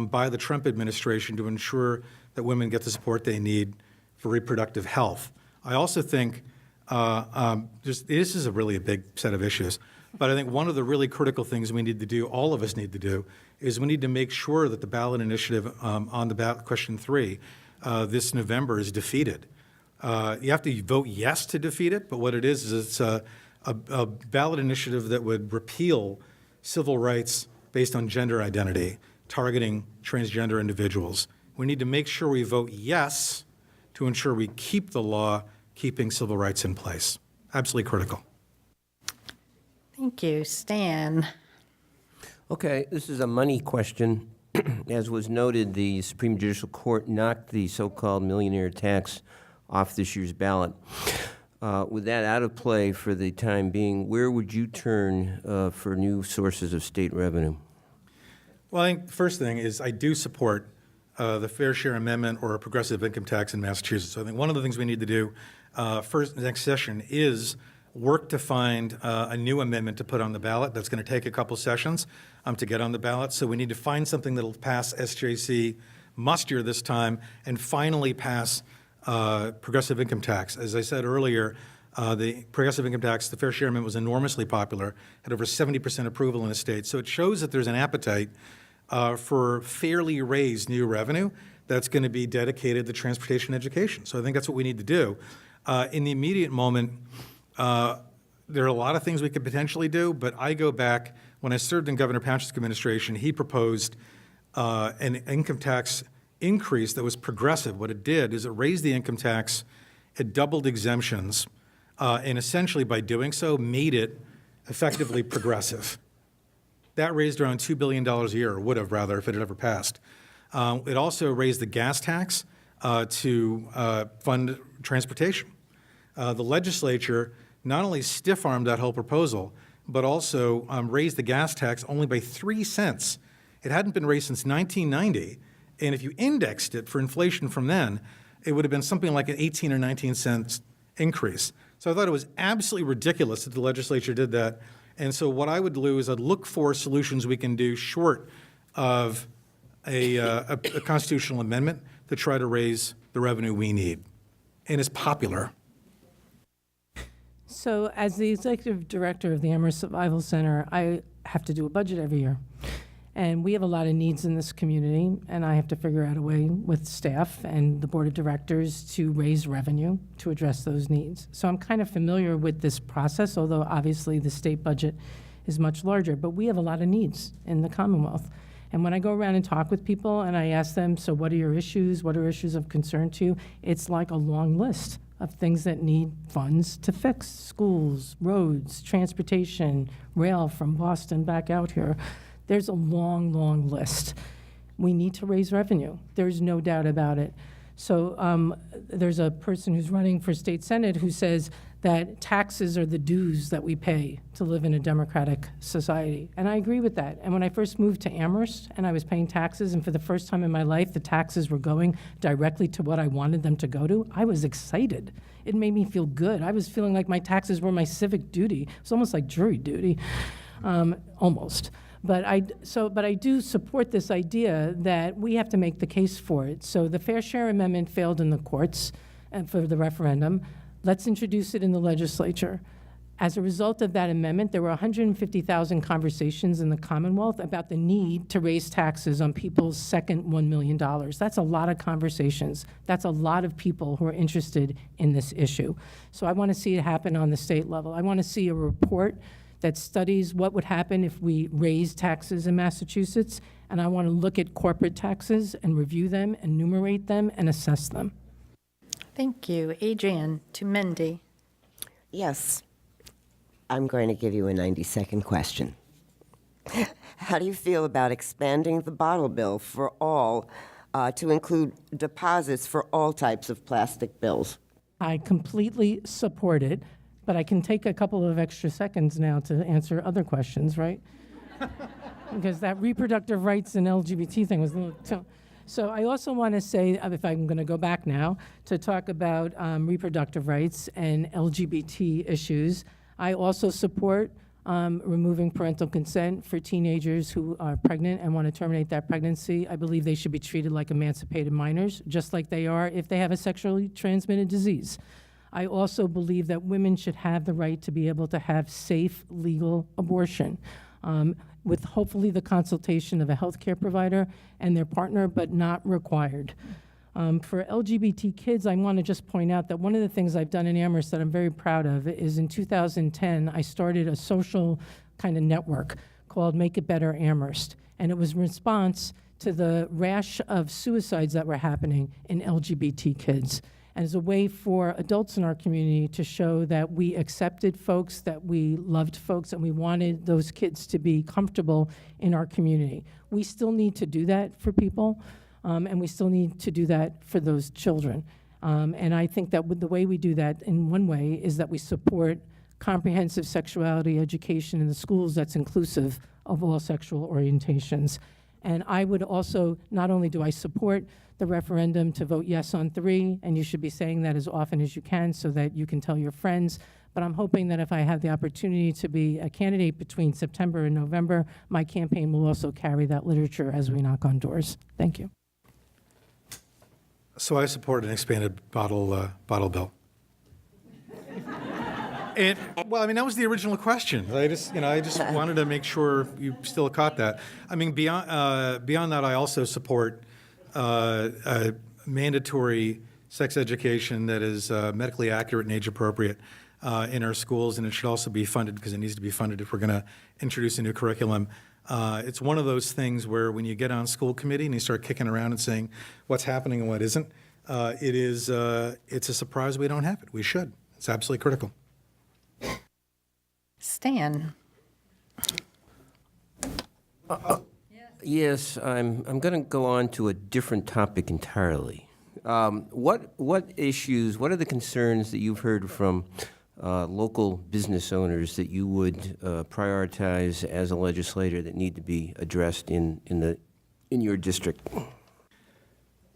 by the Trump administration to ensure that women get the support they need for reproductive health. I also think this is really a big set of issues, but I think one of the really critical things we need to do, all of us need to do, is we need to make sure that the ballot initiative on the ballot question 3 this November is defeated. You have to vote yes to defeat it, but what it is it's a ballot initiative that would repeal civil rights based on gender identity, targeting transgender individuals. We need to make sure we vote yes to ensure we keep the law, keeping civil rights in place. Absolutely critical. Thank you. Stan? Okay, this is a money question. As was noted, the Supreme Judicial Court knocked the so-called millionaire tax off this year's ballot. With that out of play for the time being, where would you turn for new sources of state revenue? Well, I think the first thing is I do support the Fair Share Amendment or a progressive income tax in Massachusetts. So I think one of the things we need to do next session is work to find a new amendment to put on the ballot. That's going to take a couple sessions to get on the ballot. So we need to find something that will pass SJC muster this time and finally pass progressive income tax. As I said earlier, the progressive income tax, the Fair Share Amendment, was enormously popular, had over 70% approval in the state. So it shows that there's an appetite for fairly raised new revenue that's going to be dedicated to transportation and education. So I think that's what we need to do. In the immediate moment, there are a lot of things we could potentially do, but I go back, when I served in Governor Patrick's administration, he proposed an income tax increase that was progressive. What it did is it raised the income tax, it doubled exemptions, and essentially by doing so made it effectively progressive. That raised around $2 billion a year, or would have rather, if it had ever passed. It also raised the gas tax to fund transportation. The legislature not only stiff-armed that whole proposal, but also raised the gas tax only by 3 cents. It hadn't been raised since 1990, and if you indexed it for inflation from then, it would have been something like an 18 or 19 cents increase. So I thought it was absolutely ridiculous that the legislature did that. And so what I would do is I'd look for solutions we can do short of a constitutional amendment to try to raise the revenue we need. And it's popular. So as the executive director of the Amherst Survival Center, I have to do a budget every year. And we have a lot of needs in this community, and I have to figure out a way with staff and the board of directors to raise revenue to address those needs. So I'm kind of familiar with this process, although obviously the state budget is much larger, but we have a lot of needs in the Commonwealth. And when I go around and talk with people and I ask them, so what are your issues? What are issues of concern to you? It's like a long list of things that need funds to fix: schools, roads, transportation, rail from Boston back out here. There's a long, long list. We need to raise revenue. There's no doubt about it. So there's a person who's running for state senate who says that taxes are the dues that we pay to live in a democratic society. And I agree with that. And when I first moved to Amherst and I was paying taxes, and for the first time in my life, the taxes were going directly to what I wanted them to go to, I was excited. It made me feel good. I was feeling like my taxes were my civic duty. It's almost like jury duty, almost. But I do support this idea that we have to make the case for it. So the Fair Share Amendment failed in the courts for the referendum. Let's introduce it in the legislature. As a result of that amendment, there were 150,000 conversations in the Commonwealth about the need to raise taxes on people's second $1 million. That's a lot of conversations. That's a lot of people who are interested in this issue. So I want to see it happen on the state level. I want to see a report that studies what would happen if we raised taxes in Massachusetts, and I want to look at corporate taxes and review them, enumerate them, and assess them. Thank you. Adrian to Mindy. Yes. I'm going to give you a 90-second question. How do you feel about expanding the bottle bill for all to include deposits for all types of plastic bills? I completely support it, but I can take a couple of extra seconds now to answer other questions, right? Because that reproductive rights and LGBT thing was a little... So I also want to say, if I'm going to go back now, to talk about reproductive rights and LGBT issues. I also support removing parental consent for teenagers who are pregnant and want to terminate that pregnancy. I believe they should be treated like emancipated minors, just like they are if they have a sexually transmitted disease. I also believe that women should have the right to be able to have safe, legal abortion, with hopefully the consultation of a healthcare provider and their partner, but not required. For LGBT kids, I want to just point out that one of the things I've done in Amherst that I'm very proud of is in 2010, I started a social kind of network called Make It Better Amherst. And it was in response to the rash of suicides that were happening in LGBT kids. And as a way for adults in our community to show that we accepted folks, that we loved folks, and we wanted those kids to be comfortable in our community. We still need to do that for people, and we still need to do that for those children. And I think that the way we do that, in one way, is that we support comprehensive sexuality education in the schools that's inclusive of all sexual orientations. And I would also, not only do I support the referendum to vote yes on 3, and you should be saying that as often as you can so that you can tell your friends, but I'm hoping that if I have the opportunity to be a candidate between September and November, my campaign will also carry that literature as we knock on doors. Thank you. So I support an expanded bottle bill. And, well, I mean, that was the original question. I just wanted to make sure you still caught that. I mean, beyond that, I also support mandatory sex education that is medically accurate and age appropriate in our schools, and it should also be funded because it needs to be funded if we're going to introduce a new curriculum. It's one of those things where when you get on school committee and you start kicking around and saying what's happening and what isn't, it's a surprise we don't have it. We should. It's absolutely critical. Stan. Yes, I'm going to go on to a different topic entirely. What issues, what are the concerns that you've heard from local business owners that you would prioritize as a legislator that need to be addressed in your district?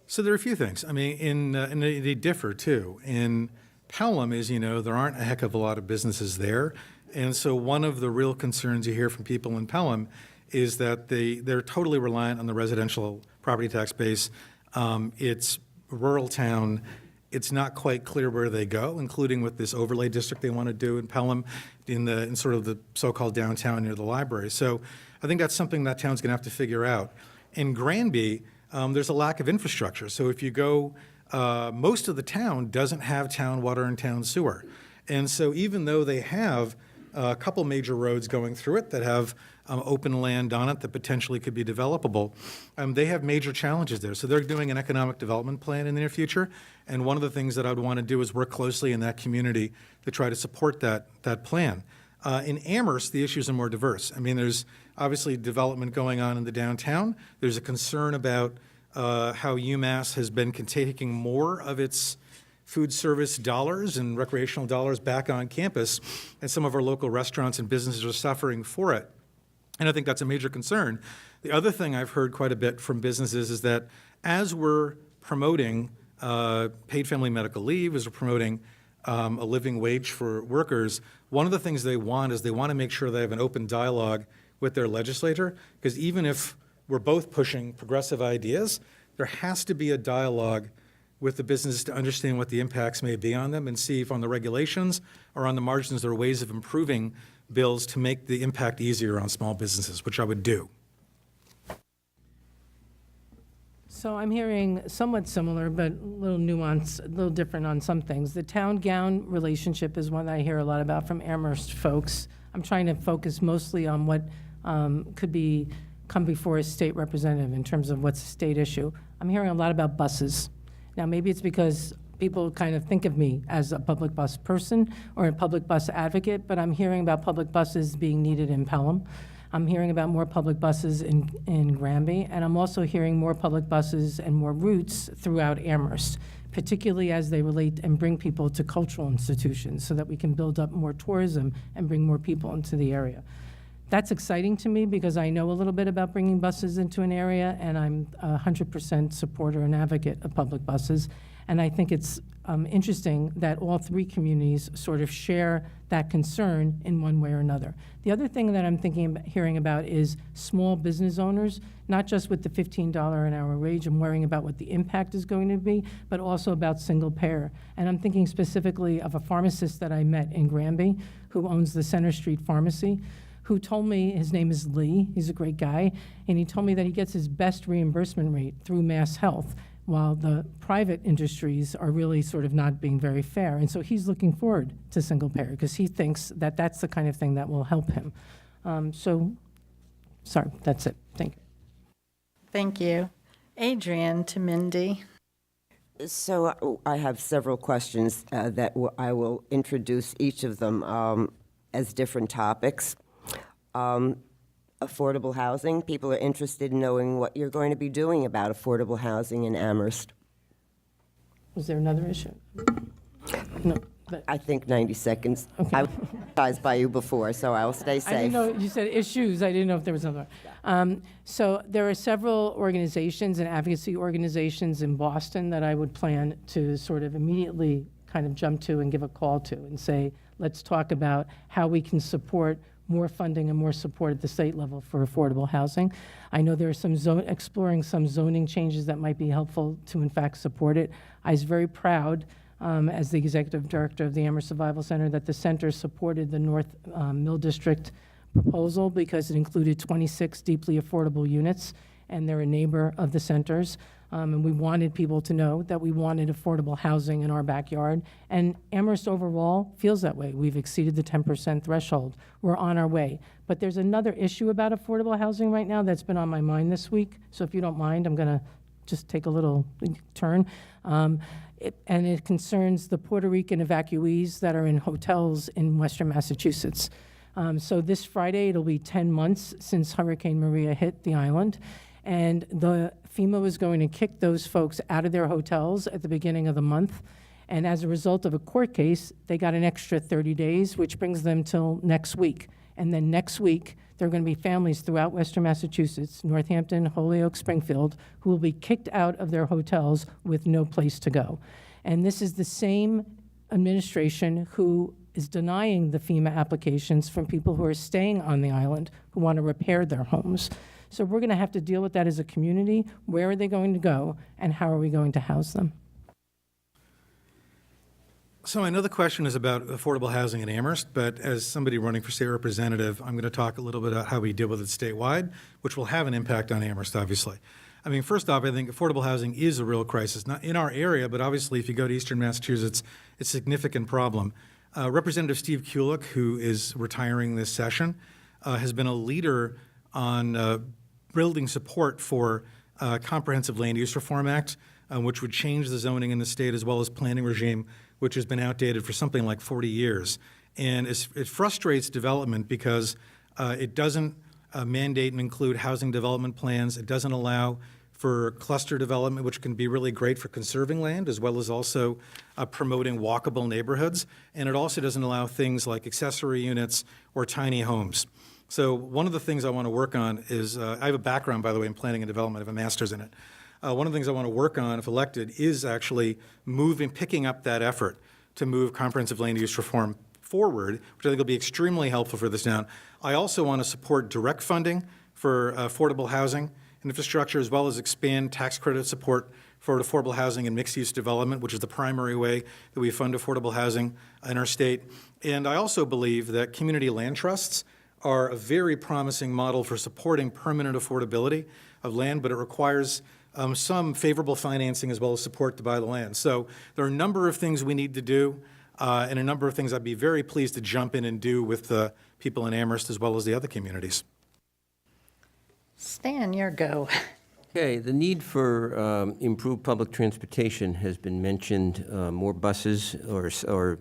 So there are a few things. I mean, and they differ too. In Pelham, as you know, there aren't a heck of a lot of businesses there. And so one of the real concerns you hear from people in Pelham is that they're totally reliant on the residential property tax base. It's a rural town. it's not quite clear where they go, including with this overlay district they want to do in Pelham, in sort of the so-called downtown near the library. So I think that's something that town's going to have to figure out. In Granby, there's a lack of infrastructure. So if you go, most of the town doesn't have town water and town sewer. And so even though they have a couple major roads going through it that have open land on it that potentially could be developable, they have major challenges there. So they're doing an economic development plan in the near future, and one of the things that I would want to do is work closely in that community to try to support that plan. In Amherst, the issues are more diverse. I mean, there's obviously development going on in the downtown. There's a concern about how UMass has been taking more of its food service dollars and recreational dollars back on campus, and some of our local restaurants and businesses are suffering for it. And I think that's a major concern. The other thing I've heard quite a bit from businesses is that as we're promoting paid family medical leave, as we're promoting a living wage for workers, one of the things they want is they want to make sure they have an open dialogue with their legislator, because even if we're both pushing progressive ideas, there has to be a dialogue with the businesses to understand what the impacts may be on them and see if on the regulations or on the margins there are ways of improving bills to make the impact easier on small businesses, which I would do. So I'm hearing somewhat similar, but a little nuance, a little different on some things. The town-gown relationship is one that I hear a lot about from Amherst folks. I'm trying to focus mostly on what could come before a state representative in terms of what's a state issue. I'm hearing a lot about buses. Now, maybe it's because people kind of think of me as a public bus person or a public bus advocate, but I'm hearing about public buses being needed in Pelham. I'm hearing about more public buses in Granby, and I'm also hearing more public buses and more routes throughout Amherst, particularly as they relate and bring people to cultural institutions so that we can build up more tourism and bring more people into the area. That's exciting to me because I know a little bit about bringing buses into an area, and I'm a 100% supporter and advocate of public buses. And I think it's interesting that all three communities sort of share that concern in one way or another. The other thing that I'm hearing about is small business owners, not just with the $15 an hour wage and worrying about what the impact is going to be, but also about single payer. And I'm thinking specifically of a pharmacist that I met in Granby who owns the Center Street Pharmacy, who told me, his name is Lee, he's a great guy, and he told me that he gets his best reimbursement rate through Mass Health, while the private industries are really sort of not being very fair. And so he's looking forward to single payer because he thinks that that's the kind of thing that will help him. Sorry, that's it. Thank you. Thank you. Adrian to Mindy. So I have several questions that I will introduce each of them as different topics. Affordable housing. People are interested in knowing what you're going to be doing about affordable housing in Amherst. Was there another issue? No. But I think 90 seconds. Okay. I was advised by you before, so I will stay safe. I didn't know, you said issues, I didn't know if there was another one. So there are several organizations and advocacy organizations in Boston that I would plan to sort of immediately kind of jump to and give a call to and say, let's talk about how we can support more funding and more support at the state level for affordable housing. I know there are some exploring some zoning changes that might be helpful to in fact support it. I was very proud as the executive director of the Amherst Survival Center that the center supported the North Mill District proposal because it included 26 deeply affordable units, and they're a neighbor of the centers. And we wanted people to know that we wanted affordable housing in our backyard. And Amherst overall feels that way. We've exceeded the 10% threshold. We're on our way. But there's another issue about affordable housing right now that's been on my mind this week. So if you don't mind, I'm going to just take a little turn. And it concerns the Puerto Rican evacuees that are in hotels in Western Massachusetts. So this Friday, it'll be 10 months since Hurricane Maria hit the island. And the FEMA was going to kick those folks out of their hotels at the beginning of the month. And as a result of a court case, they got an extra 30 days, which brings them till next week. And then next week, there are going to be families throughout Western Massachusetts, Northampton, Holyoke, Springfield, who will be kicked out of their hotels with no place to go. And this is the same administration who is denying the FEMA applications from people who are staying on the island who want to repair their homes. So we're going to have to deal with that as a community. Where are they going to go, and how are we going to house them? So I know the question is about affordable housing in Amherst, but as somebody running for state representative, I'm going to talk a little bit about how we deal with it statewide, which will have an impact on Amherst, obviously. I mean, first off, I think affordable housing is a real crisis, not in our area, but obviously if you go to eastern Massachusetts, it's a significant problem. Representative Steve Kulik, who is retiring this session, has been a leader on building support for Comprehensive Land Use Reform Act, which would change the zoning in the state as well as planning regime, which has been outdated for something like 40 years. And it frustrates development because it doesn't mandate and include housing development plans. It doesn't allow for cluster development, which can be really great for conserving land, as well as also promoting walkable neighborhoods. And it also doesn't allow things like accessory units or tiny homes. So one of the things I want to work on is, I have a background, by the way, in planning and development. I have a master's in it. One of the things I want to work on, if elected, is actually picking up that effort to move comprehensive land use reform forward, which I think will be extremely helpful for this town. I also want to support direct funding for affordable housing and infrastructure, as well as expand tax credit support for affordable housing and mixed-use development, which is the primary way that we fund affordable housing in our state. And I also believe that community land trusts are a very promising model for supporting permanent affordability of land, but it requires some favorable financing as well as support to buy the land. So there are a number of things we need to do, and a number of things I'd be very pleased to jump in and do with the people in Amherst as well as the other communities. Stan, your go. Okay, the need for improved public transportation has been mentioned. More buses or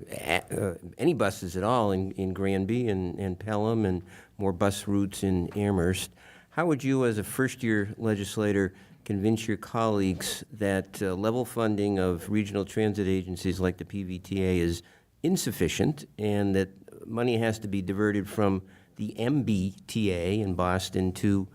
any buses at all in Granby and Pelham, and more bus routes in Amherst. How would you, as a first-year legislator, convince your colleagues that level funding of regional transit agencies like the PVTA is insufficient and that money has to be diverted from the MBTA in Boston to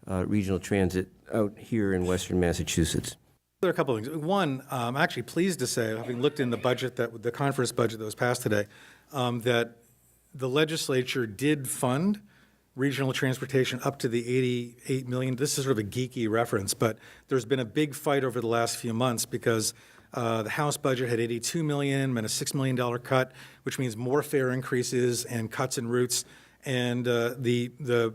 regional transit out here in western Massachusetts? There are a couple of things. One, I'm actually pleased to say, having looked in the budget, the conference budget that was passed today, that the legislature did fund regional transportation up to the $88 million. This is sort of a geeky reference, but there's been a big fight over the last few months because the House budget had $82 million and a $6 million cut, which means more fare increases and cuts in routes. And the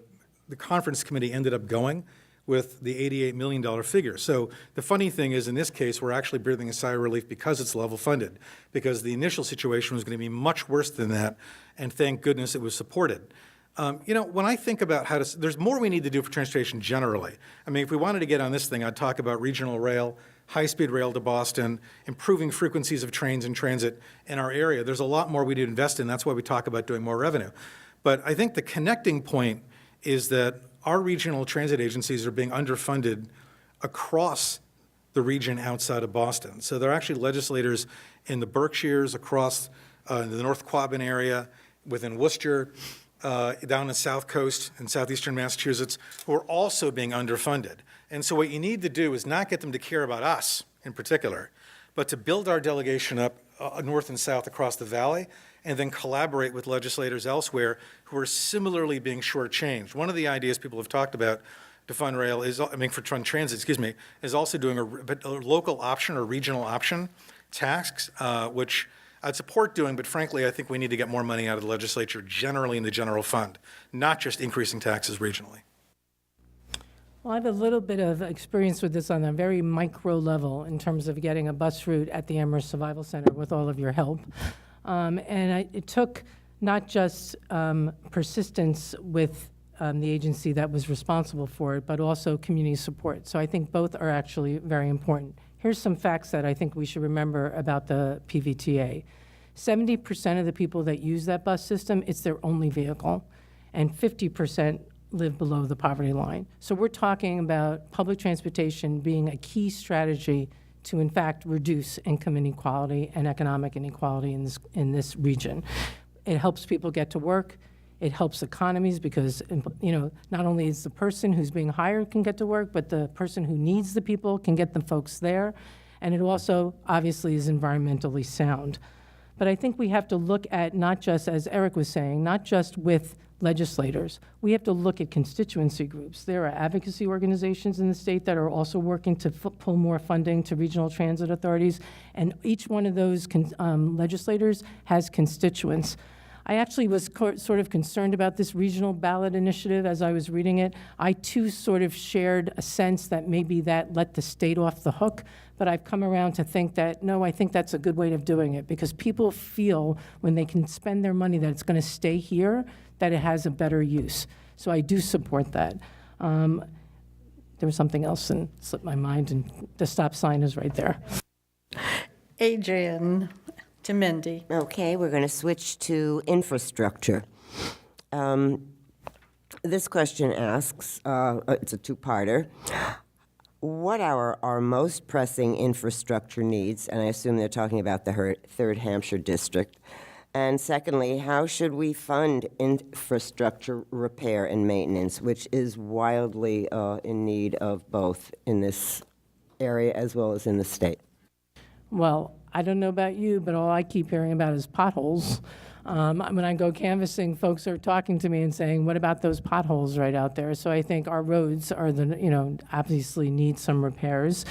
conference committee ended up going with the $88 million figure. So the funny thing is, in this case, we're actually breathing a sigh of relief because it's level funded, because the initial situation was going to be much worse than that, and thank goodness it was supported. When I think about there's more we need to do for transportation generally. I mean, if we wanted to get on this thing, I'd talk about regional rail, high-speed rail to Boston, improving frequencies of trains in transit in our area. There's a lot more we need to invest in. That's why we talk about doing more revenue. But I think the connecting point is that our regional transit agencies are being underfunded across the region outside of Boston. So there are actually legislators in the Berkshires, across the North Quabbin area, within Worcester, down the South Coast in southeastern Massachusetts, who are also being underfunded. And so what you need to do is not get them to care about us in particular, but to build our delegation up north and south across the valley, and then collaborate with legislators elsewhere who are similarly being shortchanged. One of the ideas people have talked about to fund rail for fund transit, is also doing a local option or regional option tax, which I'd support doing, but frankly, I think we need to get more money out of the legislature generally in the general fund, not just increasing taxes regionally. Well, I have a little bit of experience with this on a very micro level in terms of getting a bus route at the Amherst Survival Center with all of your help. It took not just persistence with the agency that was responsible for it, but also community support. So I think both are actually very important. Here's some facts that I think we should remember about the PVTA. 70% of the people that use that bus system, it's their only vehicle, and 50% live below the poverty line. So we're talking about public transportation being a key strategy to, in fact, reduce income inequality and economic inequality in this region. It helps people get to work. It helps economies because, not only is the person who's being hired can get to work, but the person who needs the people can get the folks there. And it also, obviously, is environmentally sound. But I think we have to look at not just, as Eric was saying, not just with legislators. We have to look at constituency groups. There are advocacy organizations in the state that are also working to pull more funding to regional transit authorities, and each one of those legislators has constituents. I actually was sort of concerned about this regional ballot initiative as I was reading it. I too sort of shared a sense that maybe that let the state off the hook, but I've come around to think that, no, I think that's a good way of doing it, because people feel when they can spend their money that it's going to stay here, that it has a better use. So I do support that. There was something else and slipped my mind, and the stop sign is right there. Adrian to Mindy. Okay, we're going to switch to infrastructure. This question asks, it's a two-parter. What are our most pressing infrastructure needs? And I assume they're talking about the Third Hampshire District. And secondly, how should we fund infrastructure repair and maintenance, which is wildly in need of both in this area as well as in the state? Well, I don't know about you, but all I keep hearing about is potholes. When I go canvassing, folks are talking to me and saying, what about those potholes right out there? So I think our roads are obviously need some repairs.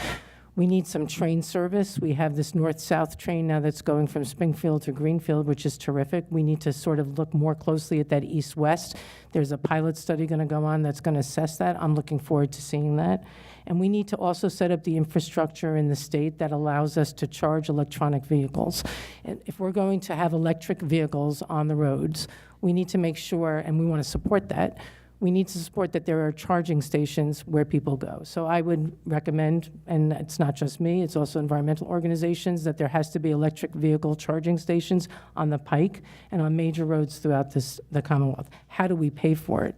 We need some train service. We have this north-south train now that's going from Springfield to Greenfield, which is terrific. We need to sort of look more closely at that east-west. There's a pilot study going to go on that's going to assess that. I'm looking forward to seeing that. And we need to also set up the infrastructure in the state that allows us to charge electronic vehicles. And if we're going to have electric vehicles on the roads, we need to make sure, and we want to support that, we need to support that there are charging stations where people go. So I would recommend, and it's not just me, it's also environmental organizations, that there has to be electric vehicle charging stations on the Pike and on major roads throughout the Commonwealth. How do we pay for it?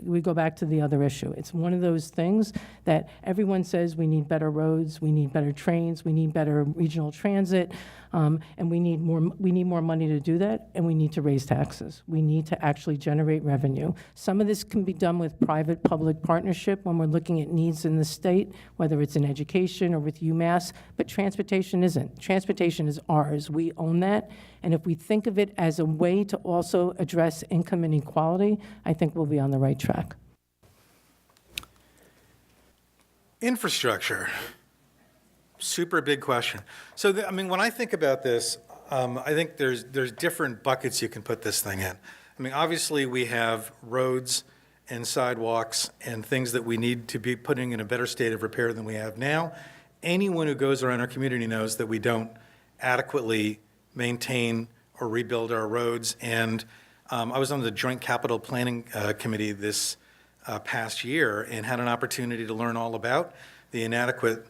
We go back to the other issue. It's one of those things that everyone says we need better roads, we need better trains, we need better regional transit, and we need more money to do that, and we need to raise taxes. We need to actually generate revenue. Some of this can be done with private-public partnership when we're looking at needs in the state, whether it's in education or with UMass, but transportation isn't. Transportation is ours. We own that, and if we think of it as a way to also address income inequality, I think we'll be on the right track. Infrastructure, super big question. So, when I think about this, I think there's different buckets you can put this thing in. Obviously, we have roads and sidewalks and things that we need to be putting in a better state of repair than we have now. Anyone who goes around our community knows that we don't adequately maintain or rebuild our roads. And I was on the Joint Capital Planning Committee this past year and had an opportunity to learn all about the inadequate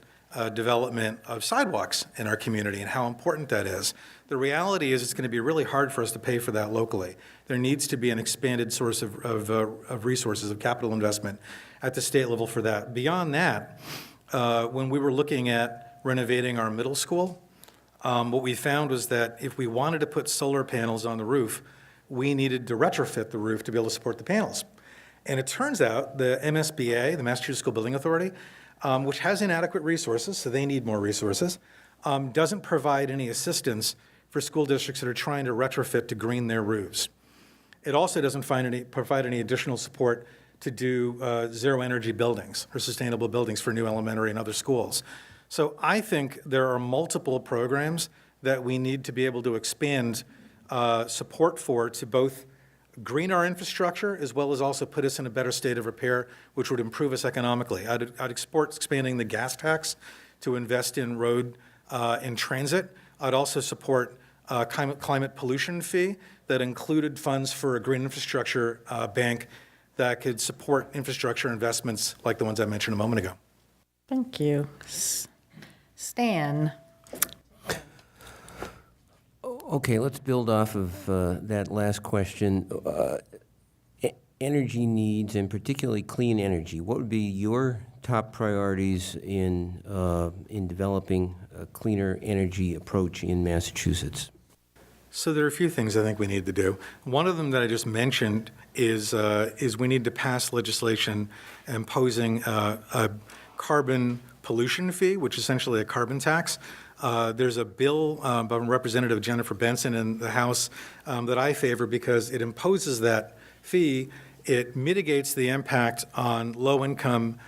development of sidewalks in our community and how important that is. The reality is it's going to be really hard for us to pay for that locally. There needs to be an expanded source of resources, of capital investment at the state level for that. Beyond that, when we were looking at renovating our middle school, what we found was that if we wanted to put solar panels on the roof, we needed to retrofit the roof to be able to support the panels. And it turns out the MSBA, the Massachusetts School Building Authority, which has inadequate resources, so they need more resources, doesn't provide any assistance for school districts that are trying to retrofit to green their roofs. It also doesn't provide any additional support to do zero-energy buildings or sustainable buildings for new elementary and other schools. So I think there are multiple programs that we need to be able to expand support for to both green our infrastructure as well as also put us in a better state of repair, which would improve us economically. I'd export expanding the gas tax to invest in road and transit. I'd also support climate pollution fee that included funds for a green infrastructure bank that could support infrastructure investments like the ones I mentioned a moment ago. Thank you. Stan. Okay, let's build off of that last question. Energy needs, and particularly clean energy. What would be your top priorities in developing a cleaner energy approach in Massachusetts? So there are a few things I think we need to do. One of them that I just mentioned is we need to pass legislation imposing a carbon pollution fee, which is essentially a carbon tax, There's a bill by Representative Jennifer Benson in the House that I favor because it imposes that fee. It mitigates the impact on low-income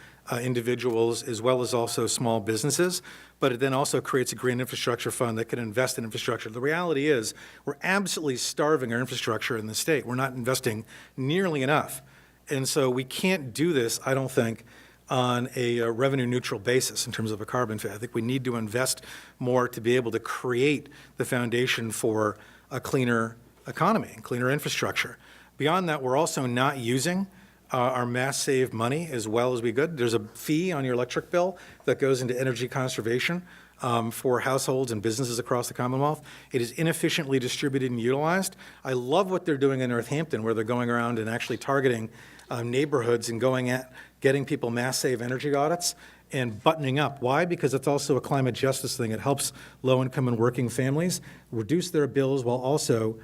individuals as well as also small businesses, but it then also creates a green infrastructure fund that can invest in infrastructure. The reality is we're absolutely starving our infrastructure in the state. We're not investing nearly enough. And so we can't do this, I don't think, on a revenue neutral basis in terms of a carbon fee. I think we need to invest more to be able to create the foundation for a cleaner economy and cleaner infrastructure. Beyond that, we're also not using our mass save money as well as we could. There's a fee on your electric bill that goes into energy conservation for households and businesses across the Commonwealth. It is inefficiently distributed and utilized. I love what they're doing in Northampton, where they're going around and actually targeting neighborhoods and getting people mass save energy audits and buttoning up. Why? Because it's also a climate justice thing. It helps low-income and working families reduce their bills while also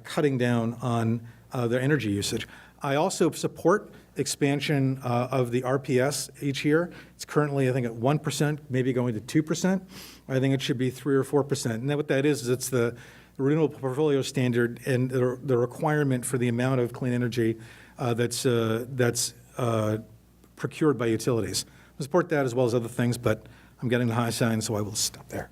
cutting down on their energy usage. I also support expansion of the RPS each year. It's currently, I think, at 1%, maybe going to 2%. I think it should be 3 or 4%. And what that is it's the renewable portfolio standard and the requirement for the amount of clean energy that's procured by utilities. I support that as well as other things, but I'm getting the high sign, so I will stop there.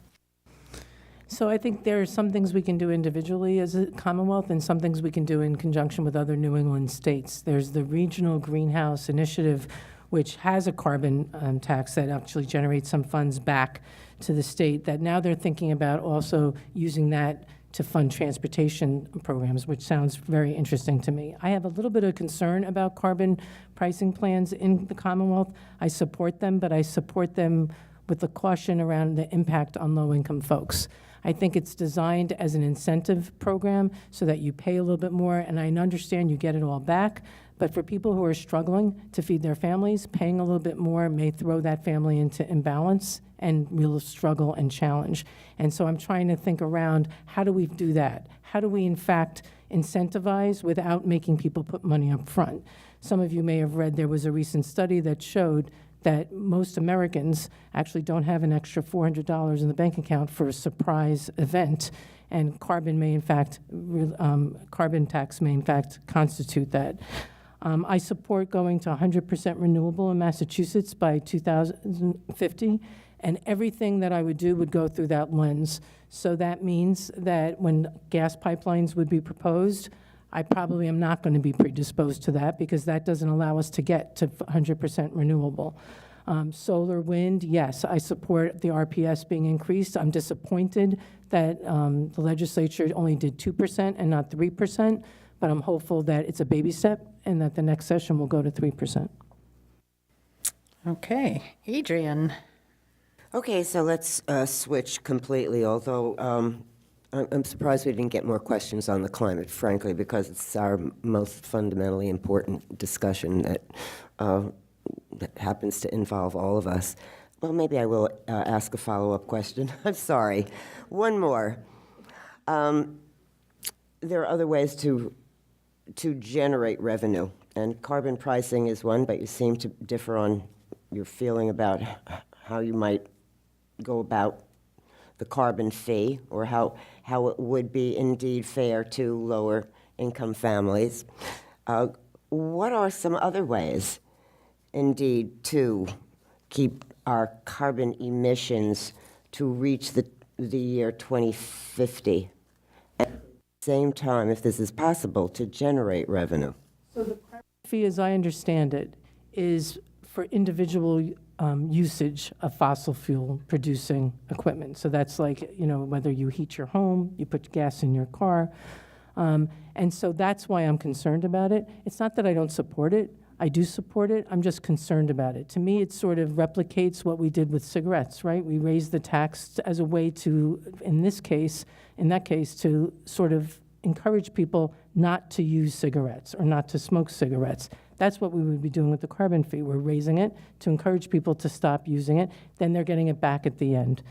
So I think there are some things we can do individually as a Commonwealth and some things we can do in conjunction with other New England states. There's the Regional Greenhouse Initiative, which has a carbon tax that actually generates some funds back to the state, that now they're thinking about also using that to fund transportation programs, which sounds very interesting to me. I have a little bit of concern about carbon pricing plans in the Commonwealth. I support them, but I support them with the caution around the impact on low-income folks. I think it's designed as an incentive program so that you pay a little bit more, and I understand you get it all back, but for people who are struggling to feed their families, paying a little bit more may throw that family into imbalance and real struggle and challenge. And so I'm trying to think around, how do we do that? How do we, in fact, incentivize without making people put money up front? Some of you may have read there was a recent study that showed that most Americans actually don't have an extra $400 in the bank account for a surprise event, and carbon tax may in fact constitute that. I support going to 100% renewable in Massachusetts by 2050, and everything that I would do would go through that lens. So that means that when gas pipelines would be proposed, I probably am not going to be predisposed to that because that doesn't allow us to get to 100% renewable. Solar, wind, yes, I support the RPS being increased. I'm disappointed that the legislature only did 2% and not 3%, but I'm hopeful that it's a baby step and that the next session will go to 3%. Okay, Adrian. Okay, so let's switch completely, although I'm surprised we didn't get more questions on the climate, frankly, because it's our most fundamentally important discussion that happens to involve all of us. Well, maybe I will ask a follow-up question. I'm sorry. One more. There are other ways to generate revenue, and carbon pricing is one, but you seem to differ on your feeling about how you might go about the carbon fee, or how it would be indeed fair to lower income families. What are some other ways, indeed, to keep our carbon emissions to reach the year 2050? At the same time, if this is possible, to generate revenue? So the carbon fee, as I understand it, is for individual usage of fossil fuel producing equipment. So that's like, whether you heat your home, you put gas in your car. And so that's why I'm concerned about it. It's not that I don't support it. I do support it. I'm just concerned about it. To me, it sort of replicates what we did with cigarettes, right? We raised the tax as a way to, in that case, to sort of encourage people not to use cigarettes or not to smoke cigarettes. That's what we would be doing with the carbon fee. We're raising it to encourage people to stop using it. Then they're getting it back at the end.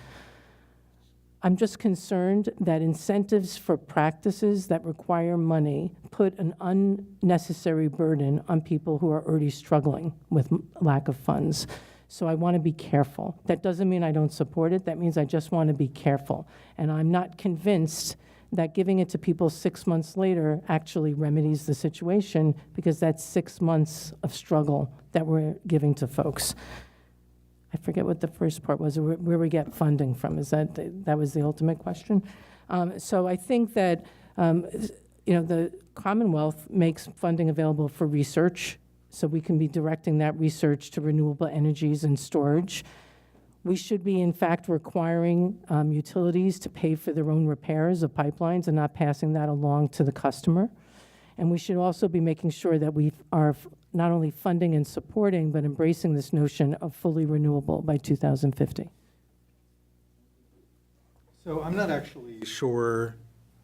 I'm just concerned that incentives for practices that require money put an unnecessary burden on people who are already struggling with lack of funds. So I want to be careful. That doesn't mean I don't support it. That means I just want to be careful. And I'm not convinced that giving it to people 6 months later actually remedies the situation, because that's 6 months of struggle that we're giving to folks. I forget what the first part was, where we get funding from. Is that was the ultimate question? So I think that the Commonwealth makes funding available for research, so we can be directing that research to renewable energies and storage. We should be, in fact, requiring utilities to pay for their own repairs of pipelines and not passing that along to the customer. And we should also be making sure that we are not only funding and supporting, but embracing this notion of fully renewable by 2050. So I'm not actually sure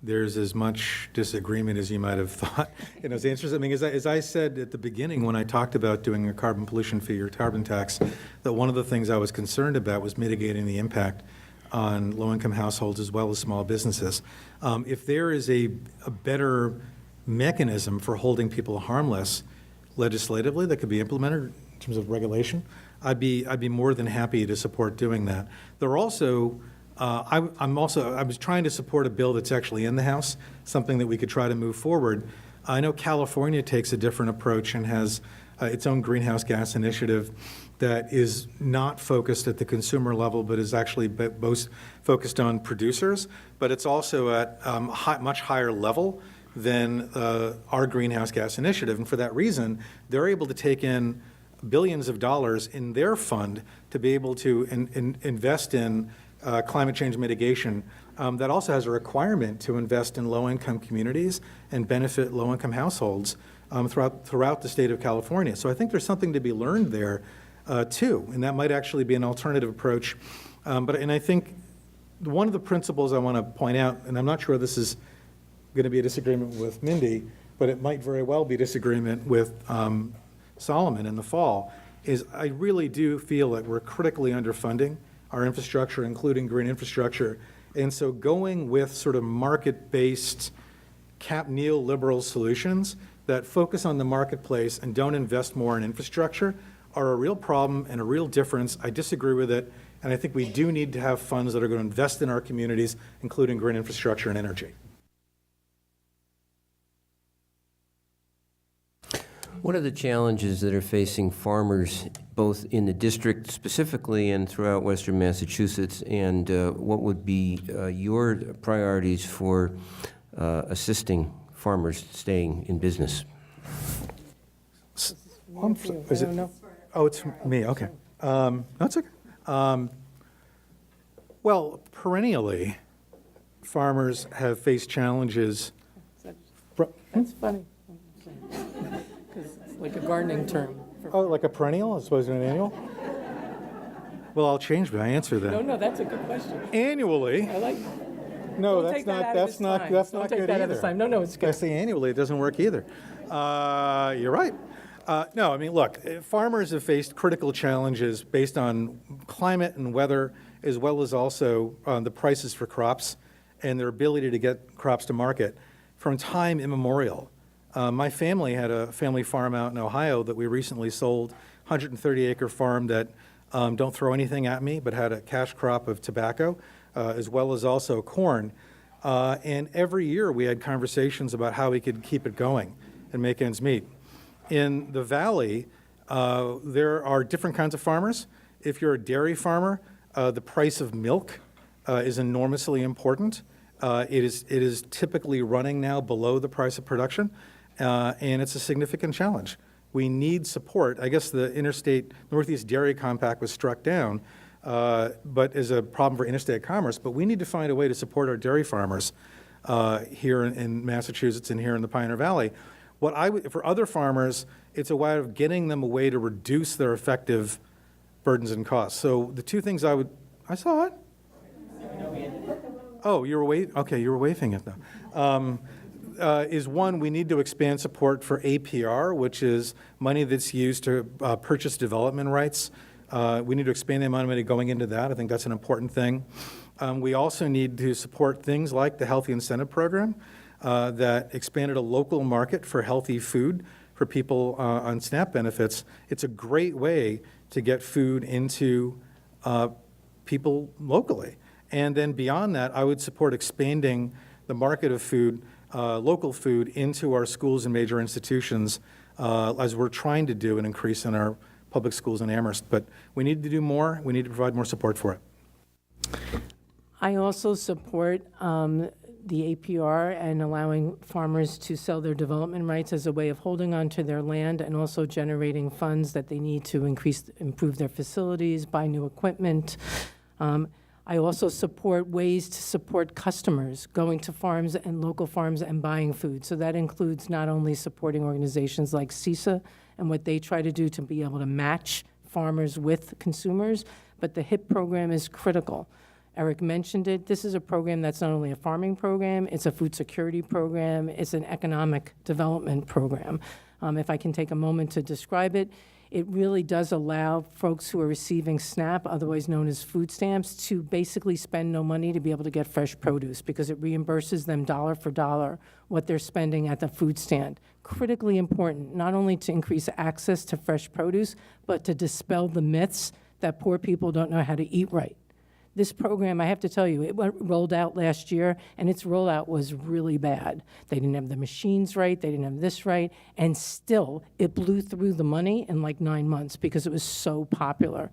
there's as much disagreement as you might have thought in those answers. I mean, as I said at the beginning when I talked about doing a carbon pollution fee or carbon tax, that one of the things I was concerned about was mitigating the impact on low-income households as well as small businesses. If there is a better mechanism for holding people harmless legislatively that could be implemented in terms of regulation, I'd be more than happy to support doing that. There are also I was trying to support a bill that's actually in the House, something that we could try to move forward. I know California takes a different approach and has its own greenhouse gas initiative that is not focused at the consumer level, but is actually both focused on producers, but it's also at much higher level than our greenhouse gas initiative. And for that reason, they're able to take in billions of dollars in their fund to be able to invest in climate change mitigation. That also has a requirement to invest in low-income communities and benefit low-income households throughout the state of California. So I think there's something to be learned there, too, and that might actually be an alternative approach. And I think one of the principles I want to point out, and I'm not sure this is going to be a disagreement with Mindy, but it might very well be disagreement with Solomon in the fall, is I really do feel that we're critically underfunding our infrastructure, including green infrastructure. And so going with sort of market-based neoliberal solutions that focus on the marketplace and don't invest more in infrastructure are a real problem and a real difference. I disagree with it, and I think we do need to have funds that are going to invest in our communities, including green infrastructure and energy. What are the challenges that are facing farmers, both in the district specifically and throughout Western Massachusetts, and what would be your priorities for assisting farmers staying in business? Is it? Oh, it's me, okay. That's okay. Well, perennially, farmers have faced challenges. That's funny. Because it's like a gardening term. Oh, like a perennial as opposed to an annual? Well, I'll change my answer then. No, that's a good question. Annually. I like. No, Don't that's take that not. out of That's his not. time. That's Don't not take good that out either. of his time. No, it's If good. I say annually, it doesn't work either. You're right. No, I mean, look, farmers have faced critical challenges based on climate and weather, as well as also the prices for crops and their ability to get crops to market from time immemorial. My family had a family farm out in Ohio that we recently sold, 130-acre farm that don't throw anything at me, but had a cash crop of tobacco, as well as also corn. And every year we had conversations about how we could keep it going and make ends meet. In the valley, there are different kinds of farmers. If you're a dairy farmer, the price of milk is enormously important. It is typically running now below the price of production, and it's a significant challenge. We need support. I guess the Interstate Northeast Dairy Compact was struck down, but is a problem for interstate commerce. But we need to find a way to support our dairy farmers here in Massachusetts and here in the Pioneer Valley. For other farmers, it's a way of getting them a way to reduce their effective burdens and costs. So the two things I saw it. Oh, you were waving it though. Is one, we need to expand support for APR, which is money that's used to purchase development rights. We need to expand the amount of money going into that. I think that's an important thing. We also need to support things like the Healthy Incentive Program that expanded a local market for healthy food for people on SNAP benefits. It's a great way to get food into people locally. And then beyond that, I would support expanding the market of food, local food, into our schools and major institutions, as we're trying to do an increase in our public schools in Amherst. But we need to do more. We need to provide more support for it. I also support the APR and allowing farmers to sell their development rights as a way of holding on to their land and also generating funds that they need to improve their facilities, buy new equipment. I also support ways to support customers, going to farms and local farms and buying food. So that includes not only supporting organizations like CISA and what they try to do to be able to match farmers with consumers, but the HIP program is critical. Eric mentioned it. This is a program that's not only a farming program, it's a food security program, it's an economic development program. If I can take a moment to describe it, it really does allow folks who are receiving SNAP, otherwise known as food stamps, to basically spend no money to be able to get fresh produce because it reimburses them dollar for dollar what they're spending at the food stand. Critically important, not only to increase access to fresh produce, but to dispel the myths that poor people don't know how to eat right. This program, I have to tell you, it rolled out last year, and its rollout was really bad. They didn't have the machines right, they didn't have this right, and still, it blew through the money in like 9 months because it was so popular.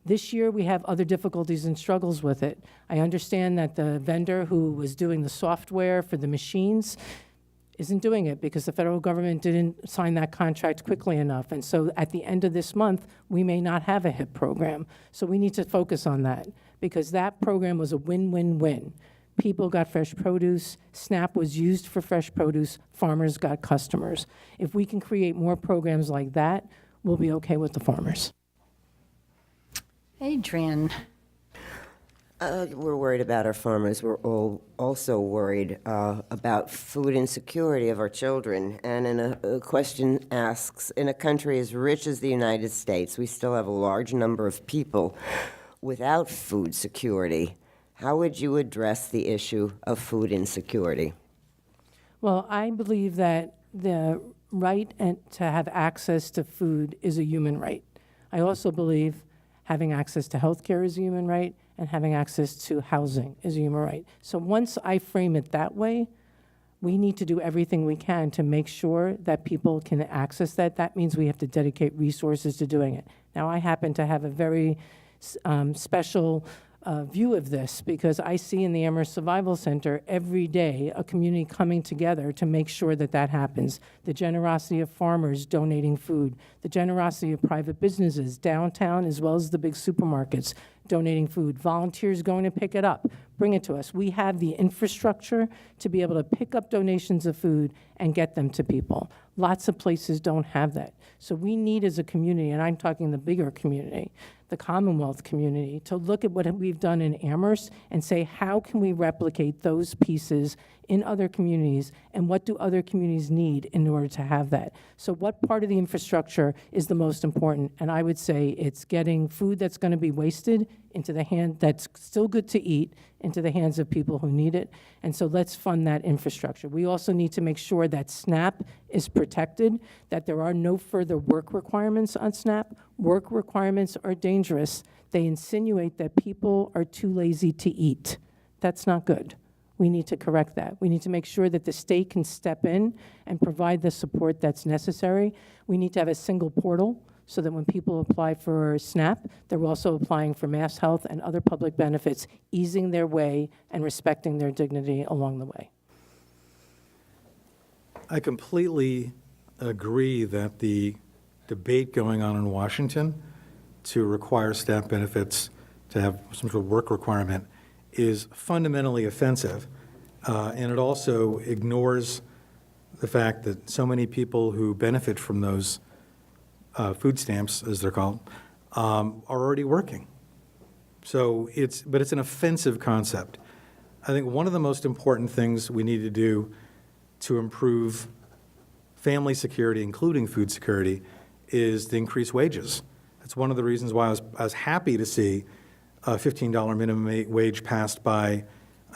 This year, we have other difficulties and struggles with it. I understand that the vendor who was doing the software for the machines isn't doing it because the federal government didn't sign that contract quickly enough. And so at the end of this month, we may not have a HIP program. So we need to focus on that because that program was a win-win-win. People got fresh produce, SNAP was used for fresh produce, farmers got customers. If we can create more programs like that, we'll be okay with the farmers. Adrian. We're worried about our farmers. We're all also worried about food insecurity of our children. And a question asks, in a country as rich as the United States, we still have a large number of people without food security. How would you address the issue of food insecurity? Well, I believe that the right to have access to food is a human right. I also believe having access to health care is a human right, and having access to housing is a human right. So once I frame it that way, we need to do everything we can to make sure that people can access that. That means we have to dedicate resources to doing it. Now, I happen to have a very special view of this because I see in the Amherst Survival Center every day a community coming together to make sure that that happens. The generosity of farmers donating food, the generosity of private businesses downtown as well as the big supermarkets donating food, volunteers going to pick it up, bring it to us. We have the infrastructure to be able to pick up donations of food and get them to people. Lots of places don't have that. So we need as a community, and I'm talking the bigger community, the Commonwealth community, to look at what we've done in Amherst and say, how can we replicate those pieces in other communities, and what do other communities need in order to have that? So what part of the infrastructure is the most important? And I would say it's getting food that's going to be wasted into the hand that's still good to eat, into the hands of people who need it. And so let's fund that infrastructure. We also need to make sure that SNAP is protected, that there are no further work requirements on SNAP. Work requirements are dangerous. They insinuate that people are too lazy to eat. That's not good. We need to correct that. We need to make sure that the state can step in and provide the support that's necessary. We need to have a single portal so that when people apply for SNAP, they're also applying for Mass Health and other public benefits, easing their way and respecting their dignity along the way. I completely agree that the debate going on in Washington to require staff benefits to have some sort of work requirement is fundamentally offensive, and it also ignores the fact that so many people who benefit from those food stamps, as they're called, are already working. So it's an offensive concept. I think one of the most important things we need to do to improve family security, including food security, is to increase wages. That's one of the reasons why I was happy to see a $15 minimum wage passed by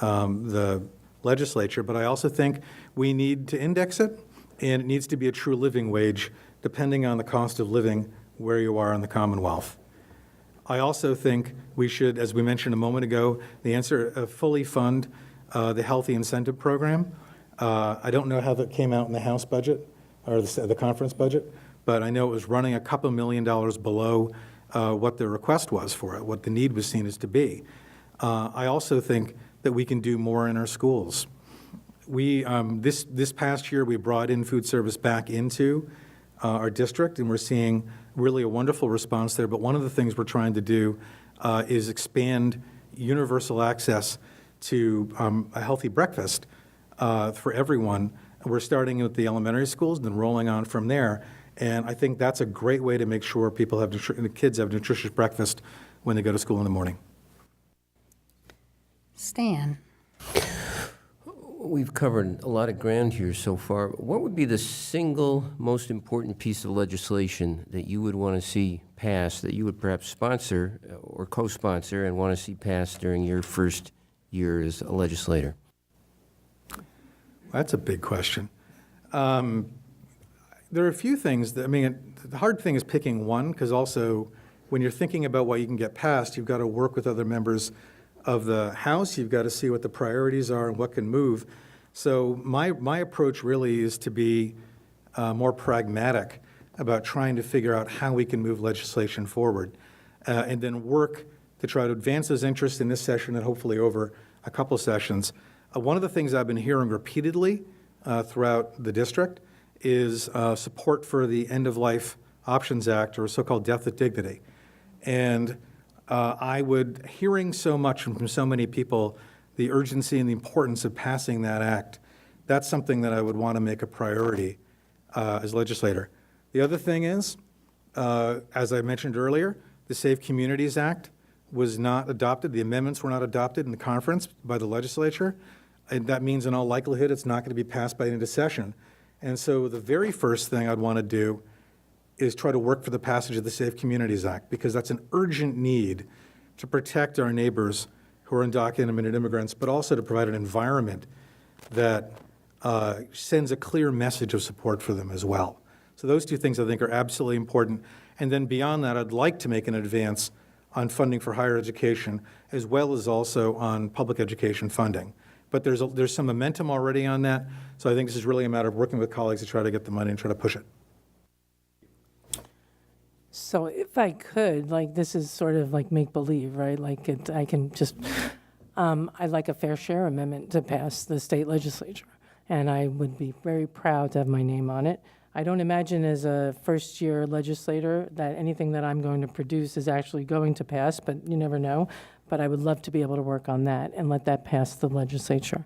the legislature, but I also think we need to index it, and it needs to be a true living wage, depending on the cost of living where you are in the Commonwealth. I also think we should, as we mentioned a moment ago, fully fund the Healthy Incentive Program. I don't know how that came out in the House budget or the conference budget, but I know it was running a couple $1 million below what the request was for it, what the need was seen as to be. I also think that we can do more in our schools. This past year, we brought in food service back into our district, and we're seeing really a wonderful response there. But one of the things we're trying to do is expand universal access to a healthy breakfast for everyone. We're starting with the elementary schools, then rolling on from there. And I think that's a great way to make sure the kids have nutritious breakfast when they go to school in the morning. Stan? We've covered a lot of ground here so far. What would be the single most important piece of legislation that you would want to see passed, that you would perhaps sponsor or co-sponsor and want to see passed during your first year as a legislator? That's a big question. There are a few things the hard thing is picking one, because also when you're thinking about what you can get passed, you've got to work with other members of the House. You've got to see what the priorities are and what can move. So my approach really is to be more pragmatic about trying to figure out how we can move legislation forward and then work to try to advance those interests in this session and hopefully over a couple sessions. One of the things I've been hearing repeatedly throughout the district is support for the End-of-Life Options Act, or so-called Death with Dignity. And hearing so much from so many people, the urgency and the importance of passing that act, that's something that I would want to make a priority as legislator. The other thing is, as I mentioned earlier, the Safe Communities Act was not adopted. The amendments were not adopted in the conference by the legislature. And that means in all likelihood, it's not going to be passed by the end of session. And so the very first thing I'd want to do is try to work for the passage of the Safe Communities Act, because that's an urgent need to protect our neighbors who are undocumented immigrants, but also to provide an environment that sends a clear message of support for them as well. So those two things I think are absolutely important. And then beyond that, I'd like to make an advance on funding for higher education, as well as also on public education funding. But there's some momentum already on that, so I think this is really a matter of working with colleagues to try to get the money and try to push it. So if I could, this is sort of like make-believe, right? I can just, I'd like a fair share amendment to pass the state legislature, and I would be very proud to have my name on it. I don't imagine as a first-year legislator that anything that I'm going to produce is actually going to pass, but you never know. But I would love to be able to work on that and let that pass the legislature.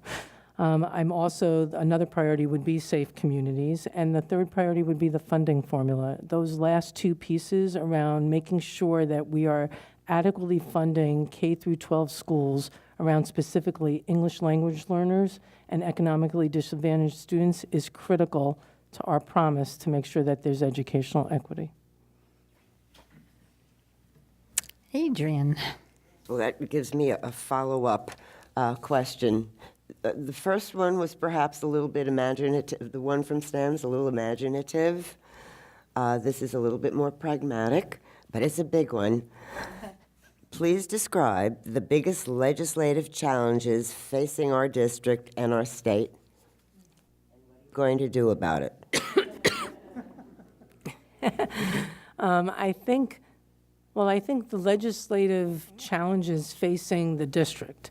I'm also, another priority would be safe communities, and the third priority would be the funding formula. Those last two pieces around making sure that we are adequately funding K through 12 schools around specifically English language learners and economically disadvantaged students is critical to our promise to make sure that there's educational equity. Adrian? Well, that gives me a follow-up question. The first one was perhaps a little bit imaginative. The one from Stan's a little imaginative. This is a little bit more pragmatic, but it's a big one. Please describe the biggest legislative challenges facing our district and our state. And what are you going to do about it? I think the legislative challenges facing the district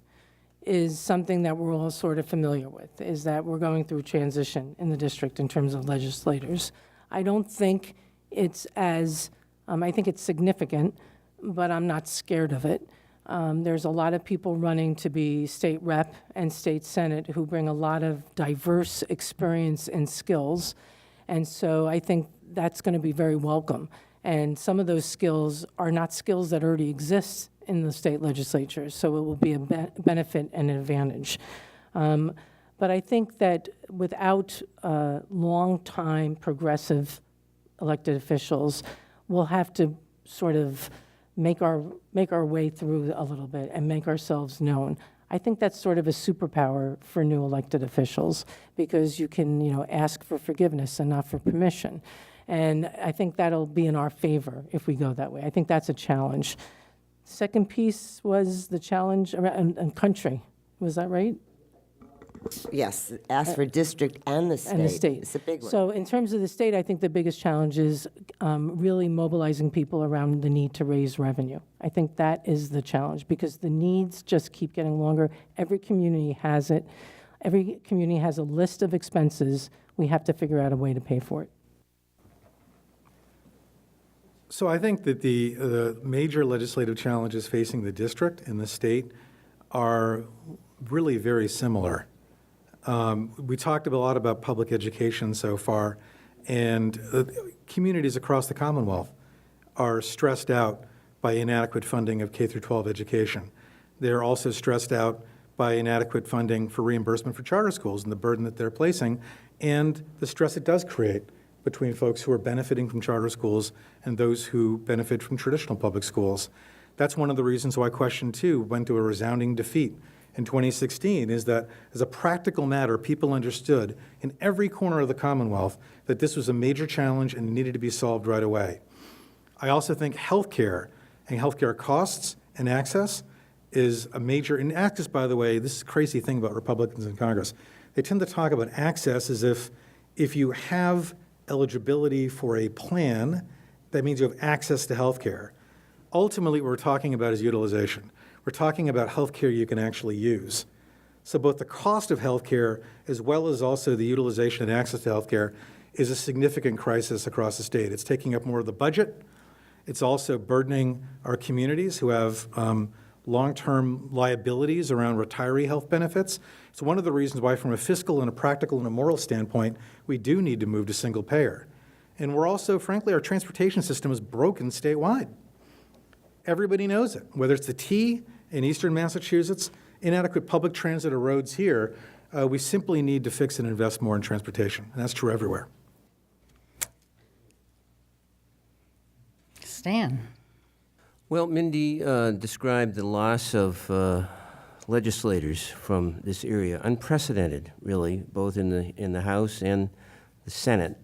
is something that we're all sort of familiar with, is that we're going through transition in the district in terms of legislators. I don't think it's I think it's significant, but I'm not scared of it. There's a lot of people running to be state rep and state senate who bring a lot of diverse experience and skills. And so I think that's going to be very welcome. And some of those skills are not skills that already exist in the state legislature, so it will be a benefit and an advantage. But I think that without long-time progressive elected officials, we'll have to sort of make our way through a little bit and make ourselves known. I think that's sort of a superpower for new elected officials, because you can, ask for forgiveness and not for permission. And I think that'll be in our favor if we go that way. I think that's a challenge. Second piece was the challenge around country. Was that right? Yes, ask for district and the state. And the state. It's a big one. So in terms of the state, I think the biggest challenge is really mobilizing people around the need to raise revenue. I think that is the challenge because the needs just keep getting longer. Every community has it. Every community has a list of expenses. We have to figure out a way to pay for it. So I think that the major legislative challenges facing the district and the state are really very similar. We talked a lot about public education so far, and communities across the Commonwealth are stressed out by inadequate funding of K through 12 education. They're also stressed out by inadequate funding for reimbursement for charter schools and the burden that they're placing, and the stress it does create between folks who are benefiting from charter schools and those who benefit from traditional public schools. That's one of the reasons why Question 2 went to a resounding defeat in 2016, is that as a practical matter, people understood in every corner of the Commonwealth that this was a major challenge and needed to be solved right away. I also think healthcare and healthcare costs and access is a major, and access, by the way, this is a crazy thing about Republicans in Congress. They tend to talk about access as if you have eligibility for a plan, that means you have access to healthcare. Ultimately, what we're talking about is utilization. We're talking about healthcare you can actually use. So both the cost of healthcare as well as also the utilization and access to healthcare is a significant crisis across the state. It's taking up more of the budget. It's also burdening our communities who have long-term liabilities around retiree health benefits. It's one of the reasons why, from a fiscal and a practical and a moral standpoint, we do need to move to single payer. And we're also, frankly, our transportation system is broken statewide. Everybody knows it, whether it's the T in eastern Massachusetts, inadequate public transit or roads here. We simply need to fix and invest more in transportation, and that's true everywhere. Stan? Well, Mindy described the loss of legislators from this area, unprecedented, really, both in the House and the Senate.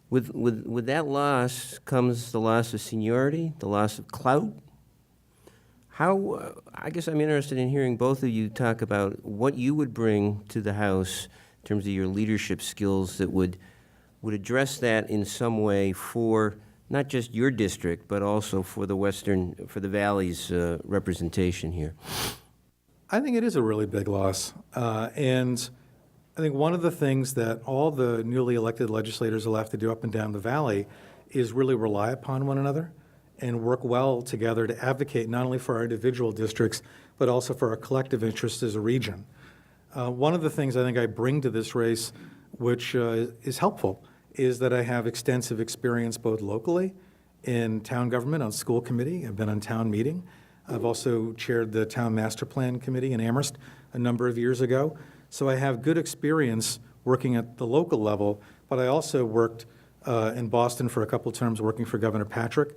With that loss comes the loss of seniority, the loss of clout. I guess I'm interested in hearing both of you talk about what you would bring to the House in terms of your leadership skills that would address that in some way for not just your district, but also for the Valley's representation here. I think it is a really big loss. And I think one of the things that all the newly elected legislators will have to do up and down the Valley is really rely upon one another and work well together to advocate not only for our individual districts, but also for our collective interests as a region. One of the things I think I bring to this race, which is helpful, is that I have extensive experience both locally in town government, on school committee. I've been on town meeting. I've also chaired the town master plan committee in Amherst a number of years ago. So I have good experience working at the local level, but I also worked in Boston for a couple of terms working for Governor Patrick.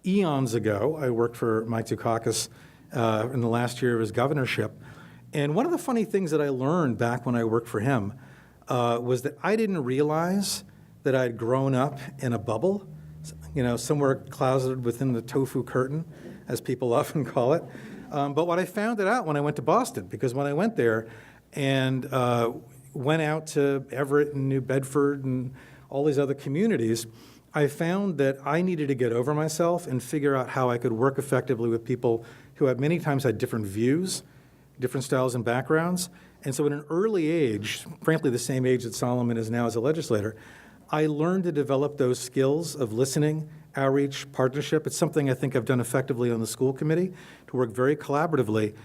Eons ago, I worked for Mike Dukakis in the last year of his governorship. And one of the funny things that I learned back when I worked for him was that I didn't realize that I'd grown up in a bubble, somewhere closeted within the tofu curtain, as people often call it. But what I found out when I went to Boston, because when I went there and went out to Everett and New Bedford and all these other communities, I found that I needed to get over myself and figure out how I could work effectively with people who had many times had different views, different styles and backgrounds. And so at an early age, frankly the same age that Solomon is now as a legislator, I learned to develop those skills of listening, outreach, partnership. It's something I think I've done effectively on the school committee, to work very collaboratively.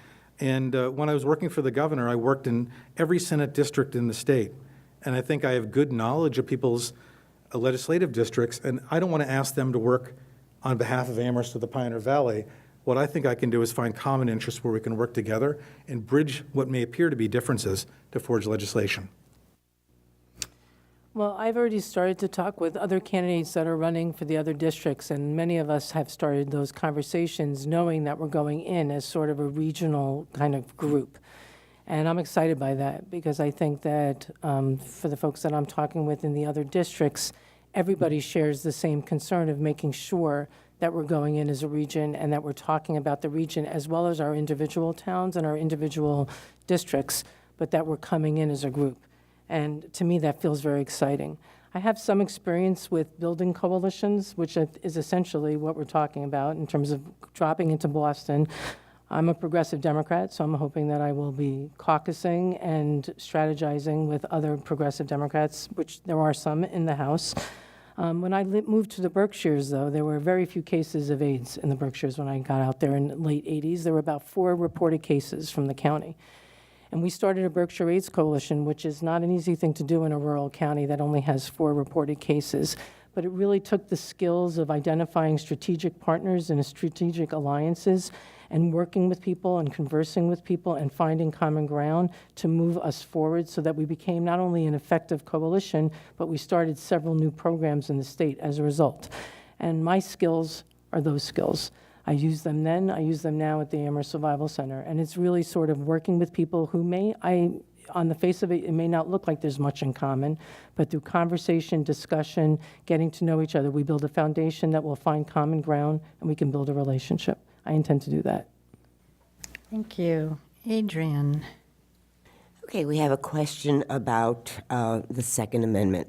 And when I was working for the governor, I worked in every Senate district in the state. And I think I have good knowledge of people's legislative districts, and I don't want to ask them to work on behalf of Amherst or the Pioneer Valley. What I think I can do is find common interests where we can work together and bridge what may appear to be differences to forge legislation. Well, I've already started to talk with other candidates that are running for the other districts, and many of us have started those conversations knowing that we're going in as sort of a regional kind of group. And I'm excited by that because I think that for the folks that I'm talking with in the other districts, everybody shares the same concern of making sure that we're going in as a region and that we're talking about the region as well as our individual towns and our individual districts, but that we're coming in as a group. And to me, that feels very exciting. I have some experience with building coalitions, which is essentially what we're talking about in terms of dropping into Boston. I'm a progressive Democrat, so I'm hoping that I will be caucusing and strategizing with other progressive Democrats, which there are some in the House. When I moved to the Berkshires, though, there were very few cases of AIDS in the Berkshires when I got out there in the late 80s. There were about 4 reported cases from the county. And we started a Berkshire AIDS Coalition, which is not an easy thing to do in a rural county that only has 4 reported cases. But it really took the skills of identifying strategic partners and strategic alliances and working with people and conversing with people and finding common ground to move us forward so that we became not only an effective coalition, but we started several new programs in the state as a result. And my skills are those skills. I used them then, I use them now at the Amherst Survival Center. And it's really sort of working with people who on the face of it, it may not look like there's much in common, but through conversation, discussion, getting to know each other, we build a foundation that will find common ground and we can build a relationship. I intend to do that. Thank you. Adrian. Okay, we have a question about the Second Amendment.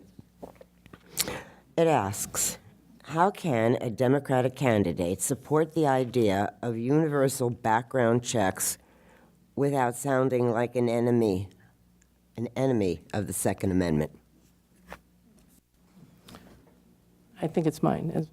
It asks, how can a Democratic candidate support the idea of universal background checks without sounding like an enemy of the Second Amendment? I think it's mine.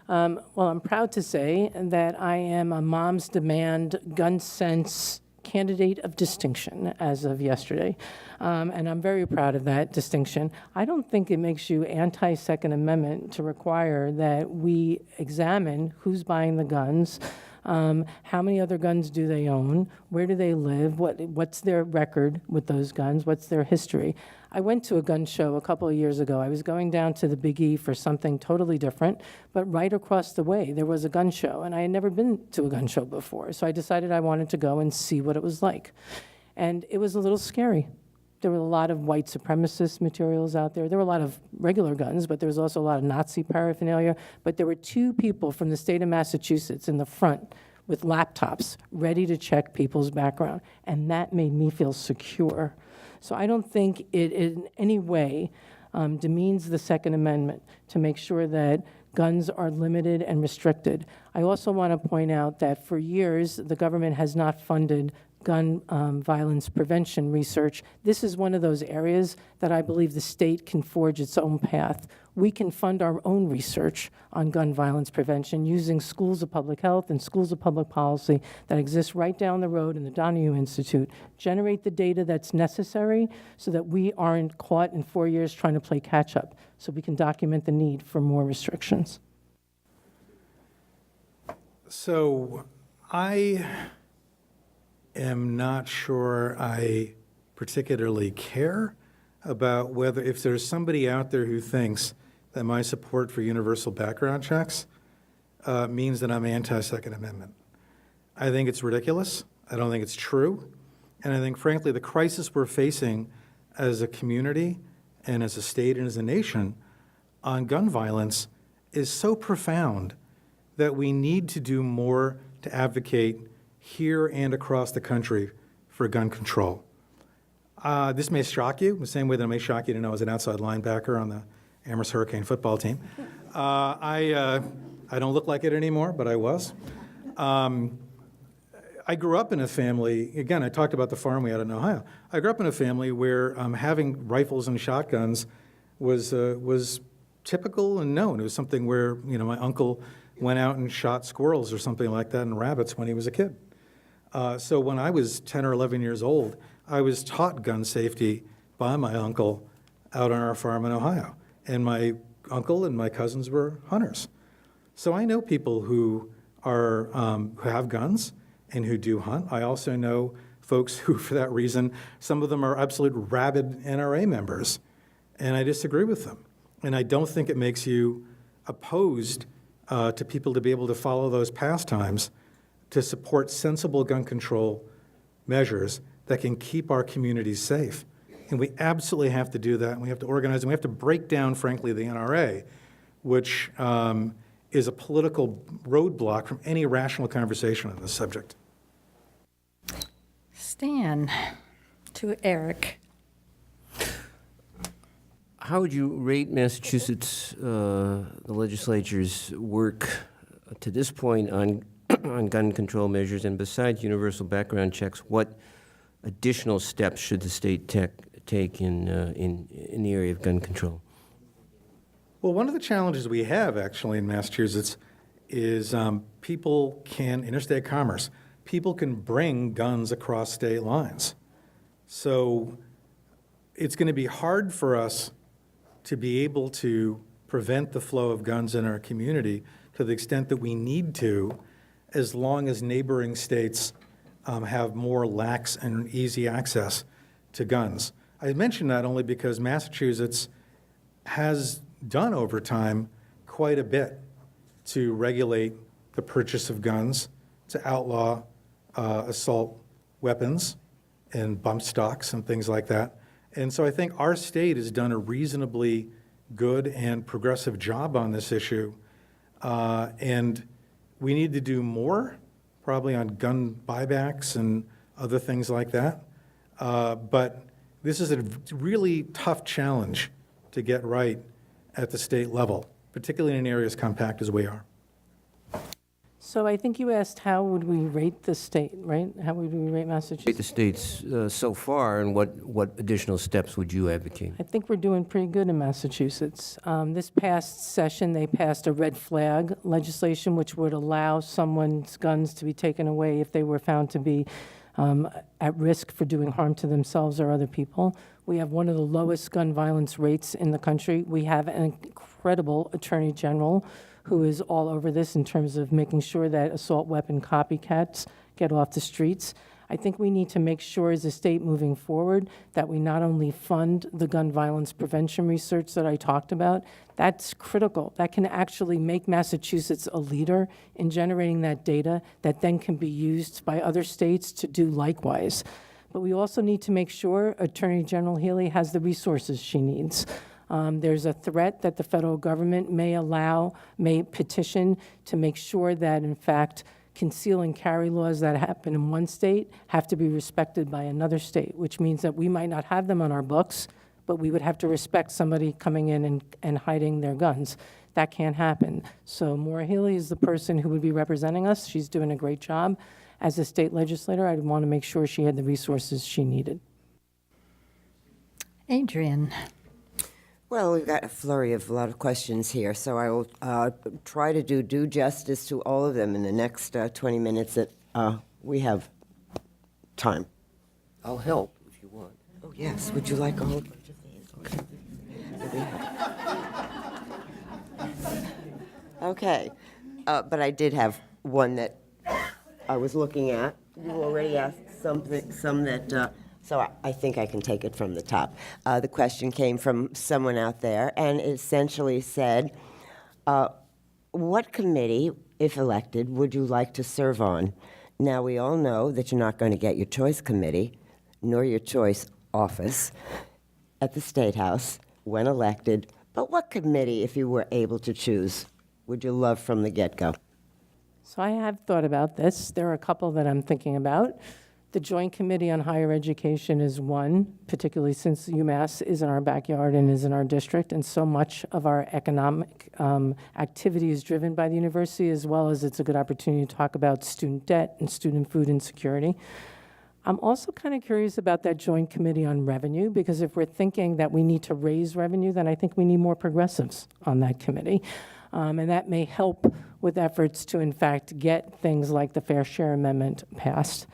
Well, I'm proud to say that I am a Moms Demand Gun Sense candidate of distinction as of yesterday. And I'm very proud of that distinction. I don't think it makes you anti-Second Amendment to require that we examine who's buying the guns, how many other guns do they own, where do they live, what's their record with those guns, what's their history. I went to a gun show a couple of years ago. I was going down to the Big E for something totally different, but right across the way there was a gun show, and I had never been to a gun show before, so I decided I wanted to go and see what it was like. And it was a little scary. There were a lot of white supremacist materials out there. There were a lot of regular guns, but there was also a lot of Nazi paraphernalia. But there were 2 people from the state of Massachusetts in the front with laptops ready to check people's background, and that made me feel secure. So I don't think it in any way demeans the Second Amendment to make sure that guns are limited and restricted. I also want to point out that for years, the government has not funded gun violence prevention research. This is one of those areas that I believe the state can forge its own path. We can fund our own research on gun violence prevention using schools of public health and schools of public policy that exist right down the road in the Donahue Institute. Generate the data that's necessary so that we aren't caught in 4 years trying to play catch up, so we can document the need for more restrictions. So I am not sure I particularly care about whether, if there's somebody out there who thinks that my support for universal background checks means that I'm anti-Second Amendment. I think it's ridiculous. I don't think it's true. And I think, frankly, the crisis we're facing as a community and as a state and as a nation on gun violence is so profound that we need to do more to advocate here and across the country for gun control. This may shock you, the same way that it may shock you to know I was an outside linebacker on the Amherst Hurricane football team. I don't look like it anymore, but I was. I grew up in a family, again, I talked about the farm we had in Ohio. I grew up in a family where having rifles and shotguns was typical and known. It was something where, my uncle went out and shot squirrels or something like that and rabbits when he was a kid. So when I was 10 or 11 years old, I was taught gun safety by my uncle out on our farm in Ohio. And my uncle and my cousins were hunters. So I know people who who have guns and who do hunt. I also know folks who, for that reason, some of them are absolute rabid NRA members. And I disagree with them. And I don't think it makes you opposed to people to be able to follow those pastimes to support sensible gun control measures that can keep our communities safe. And we absolutely have to do that. And we have to organize, and we have to break down, frankly, the NRA, which is a political roadblock from any rational conversation on this subject. Stan, to Eric. How would you rate Massachusetts, the legislature's work to this point on on gun control measures? And besides universal background checks, what additional steps should the state take in the area of gun control? Well, one of the challenges we have actually in Massachusetts is interstate commerce. People can bring guns across state lines. So it's going to be hard for us to be able to prevent the flow of guns in our community to the extent that we need to, as long as neighboring states have more lax and easy access to guns. I mention that only because Massachusetts has done over time quite a bit to regulate the purchase of guns, to outlaw assault weapons and bump stocks and things like that. And so I think our state has done a reasonably good and progressive job on this issue. And we need to do more, probably on gun buybacks and other things like that. But this is a really tough challenge to get right at the state level, particularly in an area as compact as we are. So I think you asked how would we rate the state, right? How would we rate Rate the Massachusetts? states so far, and what additional steps would you advocate? I think we're doing pretty good in Massachusetts. This past session, they passed a red flag legislation which would allow someone's guns to be taken away if they were found to be at risk for doing harm to themselves or other people. We have one of the lowest gun violence rates in the country. We have an incredible attorney general who is all over this in terms of making sure that assault weapon copycats get off the streets. I think we need to make sure as a state moving forward that we not only fund the gun violence prevention research that I talked about, that's critical. That can actually make Massachusetts a leader in generating that data that then can be used by other states to do likewise. But we also need to make sure Attorney General Healy has the resources she needs. There's a threat that the federal government may petition to make sure that, in fact, conceal and carry laws that happen in one state have to be respected by another state, which means that we might not have them on our books, but we would have to respect somebody coming in and hiding their guns. That can't happen. So Maura Healy is the person who would be representing us. She's doing a great job. As a state legislator, I'd want to make sure she had the resources she needed. Adrian. Well, we've got a lot of questions here, so I will try to do due justice to all of them in the next 20 minutes that we have time. I'll help if you want. Oh, yes. Would you like a whole bunch of these? Okay. But I did have one that I was looking at. You already asked some that... So I think I can take it from the top. The question came from someone out there, and it essentially said, what committee, if elected, would you like to serve on? Now, we all know that you're not going to get your choice committee, nor your choice office at the State House when elected, but what committee, if you were able to choose, would you love from the get-go? So I have thought about this. There are a couple that I'm thinking about. The Joint Committee on Higher Education is one, particularly since UMass is in our backyard and is in our district, and so much of our economic activity is driven by the university, as well as it's a good opportunity to talk about student debt and student food insecurity. I'm also kind of curious about that Joint Committee on Revenue, because if we're thinking that we need to raise revenue, then I think we need more progressives on that committee. And that may help with efforts to, in fact, get things like the Fair Share Amendment passed.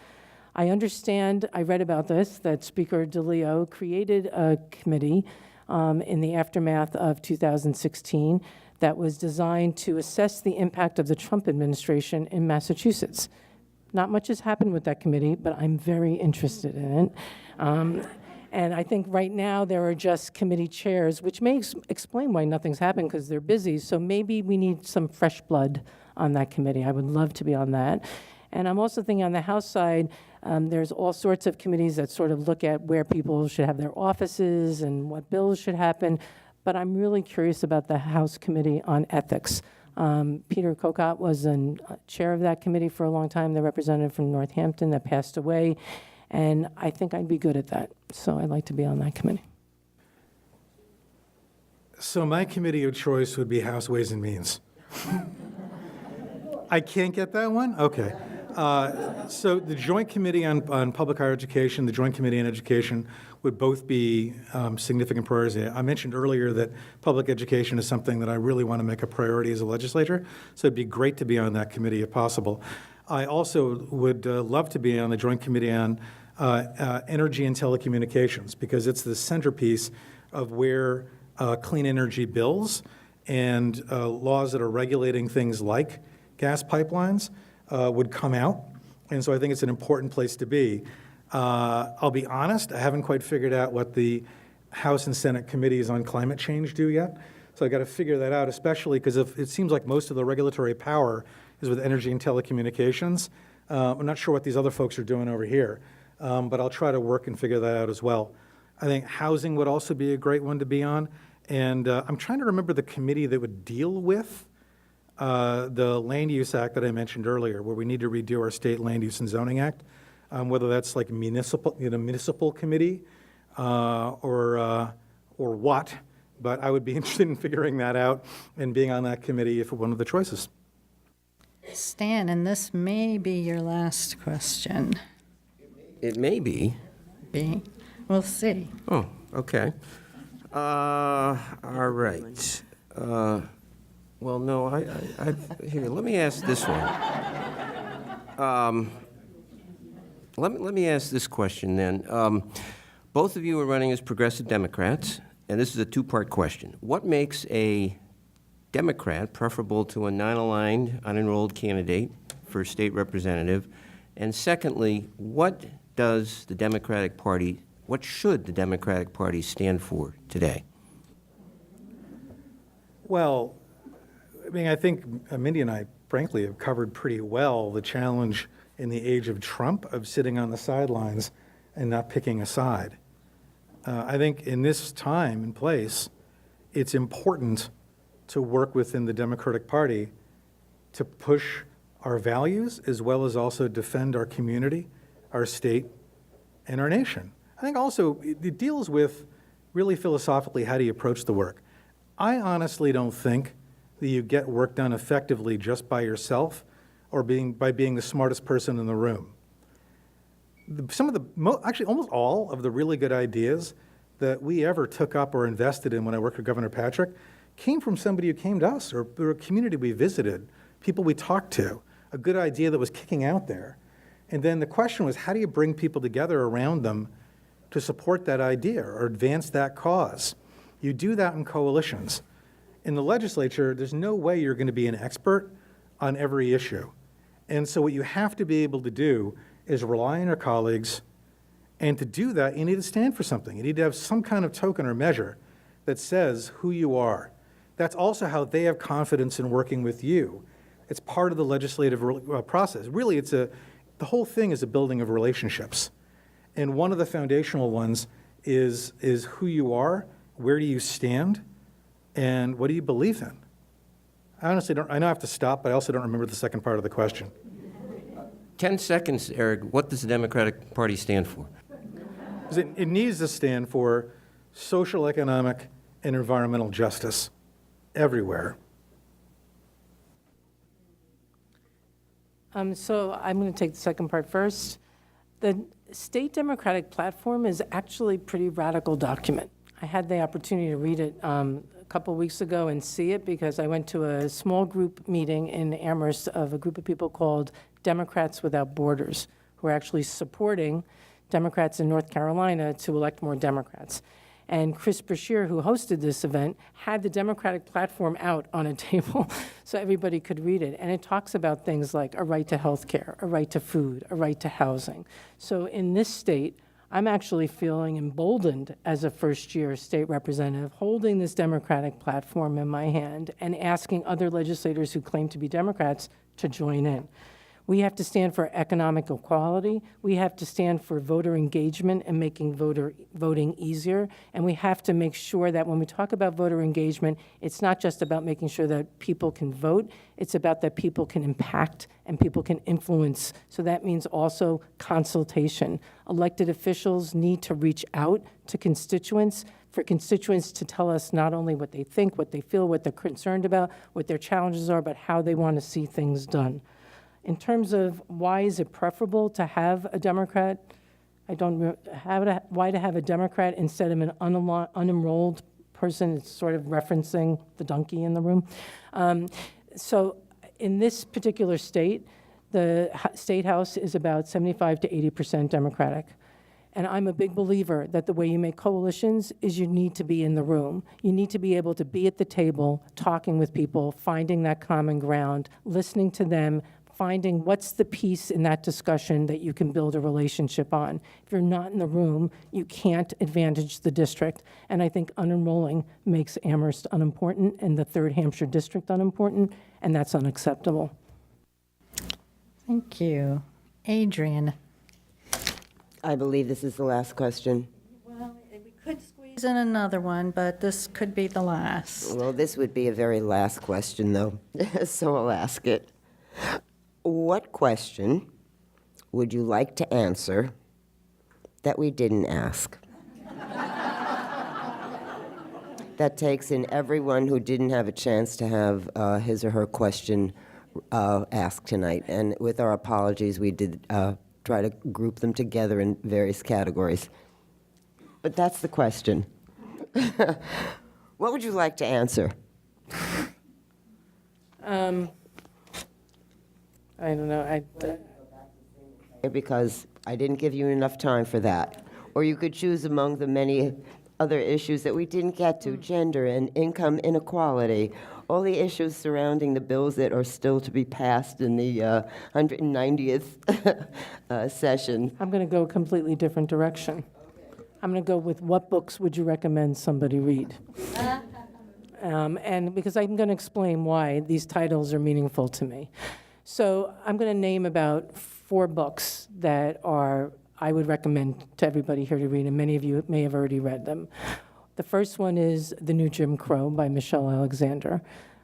I understand, I read about this, that Speaker DeLeo created a committee in the aftermath of 2016 that was designed to assess the impact of the Trump administration in Massachusetts. Not much has happened with that committee, but I'm very interested in it. And I think right now there are just committee chairs, which may explain why nothing's happened, because they're busy. So maybe we need some fresh blood on that committee. I would love to be on that. And I'm also thinking on the House side, there's all sorts of committees that sort of look at where people should have their offices and what bills should happen. But I'm really curious about the House Committee on Ethics. Peter Kokot was chair of that committee for a long time, the representative from Northampton that passed away, and I think I'd be good at that. So I'd like to be on that committee. So my committee of choice would be House Ways and Means. I can't get that one? Okay. So the Joint Committee on Public Higher Education, the Joint Committee on Education would both be significant priorities. I mentioned earlier that public education is something that I really want to make a priority as a legislator, so it'd be great to be on that committee if possible. I also would love to be on the Joint Committee on Energy and Telecommunications, because it's the centerpiece of where clean energy bills and laws that are regulating things like gas pipelines would come out. And so I think it's an important place to be. I'll be honest, I haven't quite figured out what the House and Senate committees on climate change do yet. So I've got to figure that out, especially because it seems like most of the regulatory power is with energy and telecommunications. I'm not sure what these other folks are doing over here, but I'll try to work and figure that out as well. I think housing would also be a great one to be on. And I'm trying to remember the committee that would deal with the Land Use Act that I mentioned earlier, where we need to redo our state Land Use and Zoning Act, whether that's like municipal committee or what. But I would be interested in figuring that out and being on that committee if one of the choices. Stan, and this may be your last question. It may be. We'll see. Oh, okay. All right. Well, no, here, let me ask this one. Let me ask this question then. Both of you are running as progressive Democrats, and this is a two-part question. What makes a Democrat preferable to a non-aligned, unenrolled candidate for state representative? And secondly, what should the Democratic Party stand for today? Well, I mean, I think Mindy and I, frankly, have covered pretty well the challenge in the age of Trump of sitting on the sidelines and not picking a side. I think in this time and place, it's important to work within the Democratic Party to push our values as well as also defend our community, our state, and our nation. I think also it deals with really philosophically how do you approach the work. I honestly don't think that you get work done effectively just by yourself or by being the smartest person in the room. Actually, almost all of the really good ideas that we ever took up or invested in when I worked with Governor Patrick came from somebody who came to us or a community we visited, people we talked to, a good idea that was kicking out there. And then the question was, how do you bring people together around them to support that idea or advance that cause? You do that in coalitions. In the legislature, there's no way you're going to be an expert on every issue. And so what you have to be able to do is rely on your colleagues, and to do that, you need to stand for something. You need to have some kind of token or measure that says who you are. That's also how they have confidence in working with you. It's part of the legislative process. Really, the whole thing is a building of relationships. And one of the foundational ones is who you are, where do you stand, and what do you believe in? I honestly don't, I know I have to stop, but I also don't remember the second part of the question. 10 seconds, Eric. What does the Democratic Party stand for? It needs to stand for social, economic, and environmental justice everywhere. So I'm going to take the second part first. The state Democratic platform is actually a pretty radical document. I had the opportunity to read it a couple weeks ago and see it because I went to a small group meeting in Amherst of a group of people called Democrats Without Borders, who are actually supporting Democrats in North Carolina to elect more Democrats. And Chris Brashear, who hosted this event, had the Democratic platform out on a table so everybody could read it. And it talks about things like a right to health care, a right to food, a right to housing. So in this state, I'm actually feeling emboldened as a first-year state representative, holding this Democratic platform in my hand and asking other legislators who claim to be Democrats to join in. We have to stand for economic equality. We have to stand for voter engagement and making voting easier. And we have to make sure that when we talk about voter engagement, it's not just about making sure that people can vote, it's about that people can impact and people can influence. So that means also consultation. Elected officials need to reach out to constituents, for constituents to tell us not only what they think, what they feel, what they're concerned about, what their challenges are, but how they want to see things done. In terms of why is it preferable to have a Democrat, why to have a Democrat instead of an unenrolled person? It's sort of referencing the donkey in the room. So in this particular state, the state house is about 75 to 80% Democratic. And I'm a big believer that the way you make coalitions is you need to be in the room. You need to be able to be at the table, talking with people, finding that common ground, listening to them, finding what's the piece in that discussion that you can build a relationship on. If you're not in the room, you can't advantage the district. And I think unenrolling makes Amherst unimportant and the Third Hampshire District unimportant, and that's unacceptable. Thank you. Adrian? I believe this is the last question. Well, we could squeeze in another one, but this could be the last. Well, this would be a very last question, though, so I'll ask it. What question would you like to answer that we didn't ask? That takes in everyone who didn't have a chance to have his or her question asked tonight. And with our apologies, we did try to group them together in various categories. But that's the question. What would you like to answer? I don't know. Because I didn't give you enough time for that. Or you could choose among the many other issues that we didn't get to, gender and income inequality, all the issues surrounding the bills that are still to be passed in the 190th session. I'm going to go a completely different direction. I'm going to go with what books would you recommend somebody read? And because I'm going to explain why these titles are meaningful to me. So I'm going to name about 4 books that I would recommend to everybody here to read, and many of you may have already read them. The first one is The New Jim Crow by Michelle Alexander.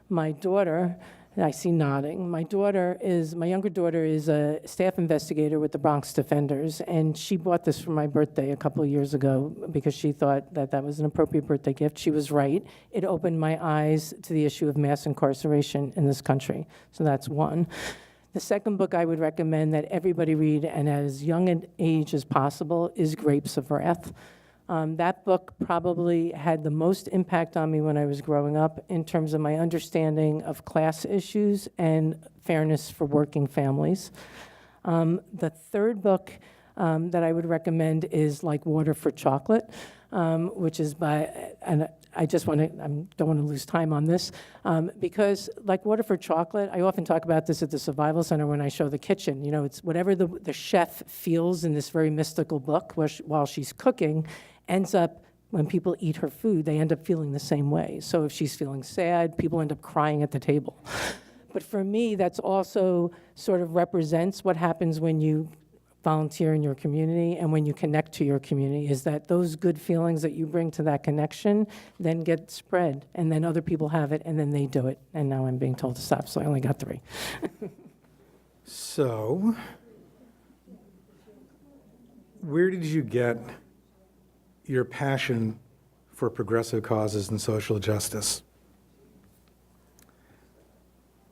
My daughter, I see nodding, my younger daughter is a staff investigator with the Bronx Defenders, and she bought this for my birthday a couple of years ago because she thought that that was an appropriate birthday gift. She was right. It opened my eyes to the issue of mass incarceration in this country. So that's one. The second book I would recommend that everybody read, and at as young an age as possible, is Grapes of Wrath. That book probably had the most impact on me when I was growing up in terms of my understanding of class issues and fairness for working families. The third book that I would recommend is Like Water for Chocolate, which is by, and I don't want to lose time on this, because Like Water for Chocolate, I often talk about this at the Survival Center when I show the kitchen. You know, it's whatever the chef feels in this very mystical book while she's cooking, ends up, when people eat her food, they end up feeling the same way. So if she's feeling sad, people end up crying at the table. But for me, that's also sort of represents what happens when you volunteer in your community and when you connect to your community, is that those good feelings that you bring to that connection then get spread, and then other people have it, and then they do it. And now I'm being told to stop, so I only got 3. So, where did you get your passion for progressive causes and social justice?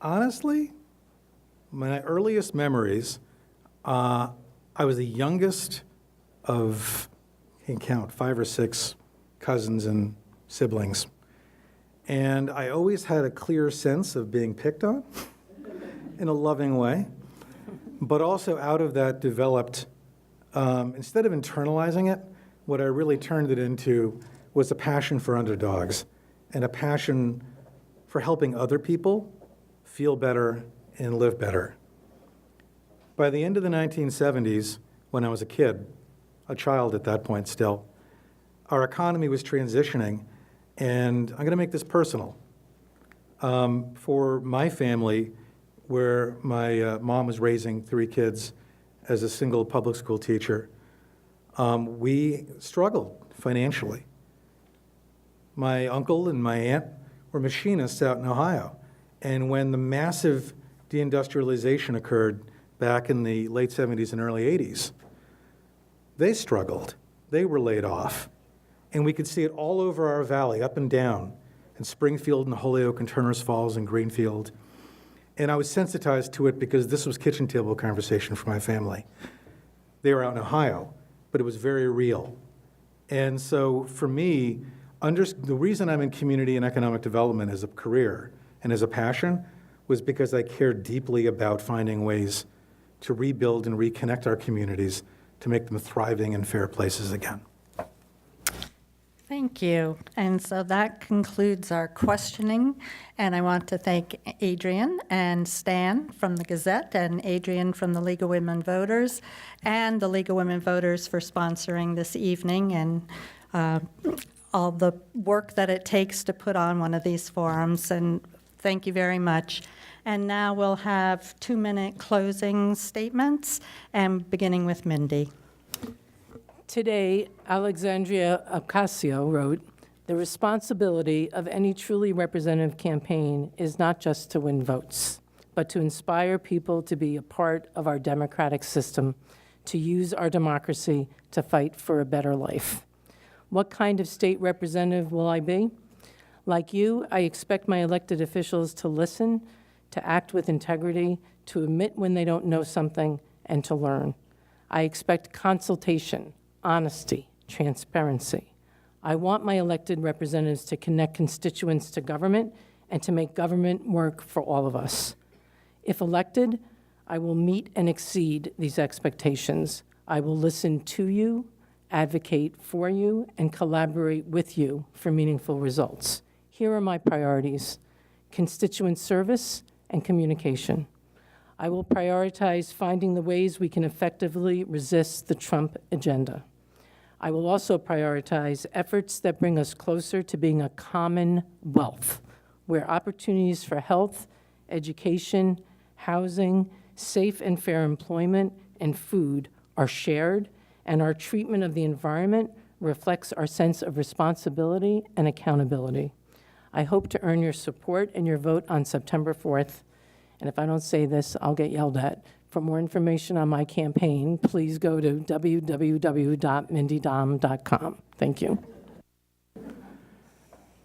Honestly, my earliest memories, I was the youngest of, I can count, 5 or 6 cousins and siblings. And I always had a clear sense of being picked on in a loving way. But also out of that developed, instead of internalizing it, what I really turned it into was a passion for underdogs and a passion for helping other people feel better and live better. By the end of the 1970s, when I was a kid, a child at that point still, our economy was transitioning, and I'm going to make this personal. For my family, where my mom was raising 3 kids as a single public school teacher, we struggled financially. My uncle and my aunt were machinists out in Ohio. And when the massive deindustrialization occurred back in the late 70s and early 80s, they struggled. They were laid off. And we could see it all over our valley, up and down, in Springfield and Holyoke and Turners Falls and Greenfield. And I was sensitized to it because this was kitchen table conversation for my family. They were out in Ohio, but it was very real. And so for me, the reason I'm in community and economic development as a career and as a passion was because I cared deeply about finding ways to rebuild and reconnect our communities to make them thriving and fair places again. Thank you. And so that concludes our questioning. And I want to thank Adrian and Stan from the Gazette and Adrian from the League of Women Voters and the League of Women Voters for sponsoring this evening and all the work that it takes to put on one of these forums. And thank you very much. And now we'll have 2-minute closing statements, and beginning with Mindy. Today, Alexandria Ocasio wrote, "The responsibility of any truly representative campaign is not just to win votes, but to inspire people to be a part of our democratic system, to use our democracy to fight for a better life." What kind of state representative will I be? Like you, I expect my elected officials to listen, to act with integrity, to admit when they don't know something, and to learn. I expect consultation, honesty, transparency. I want my elected representatives to connect constituents to government and to make government work for all of us. If elected, I will meet and exceed these expectations. I will listen to you, advocate for you, and collaborate with you for meaningful results. Here are my priorities: constituent service and communication. I will prioritize finding the ways we can effectively resist the Trump agenda. I will also prioritize efforts that bring us closer to being a commonwealth, where opportunities for health, education, housing, safe and fair employment, and food are shared, and our treatment of the environment reflects our sense of responsibility and accountability. I hope to earn your support and your vote on September 4th. And if I don't say this, I'll get yelled at. For more information on my campaign, please go to www.mindydomb.com. Thank you.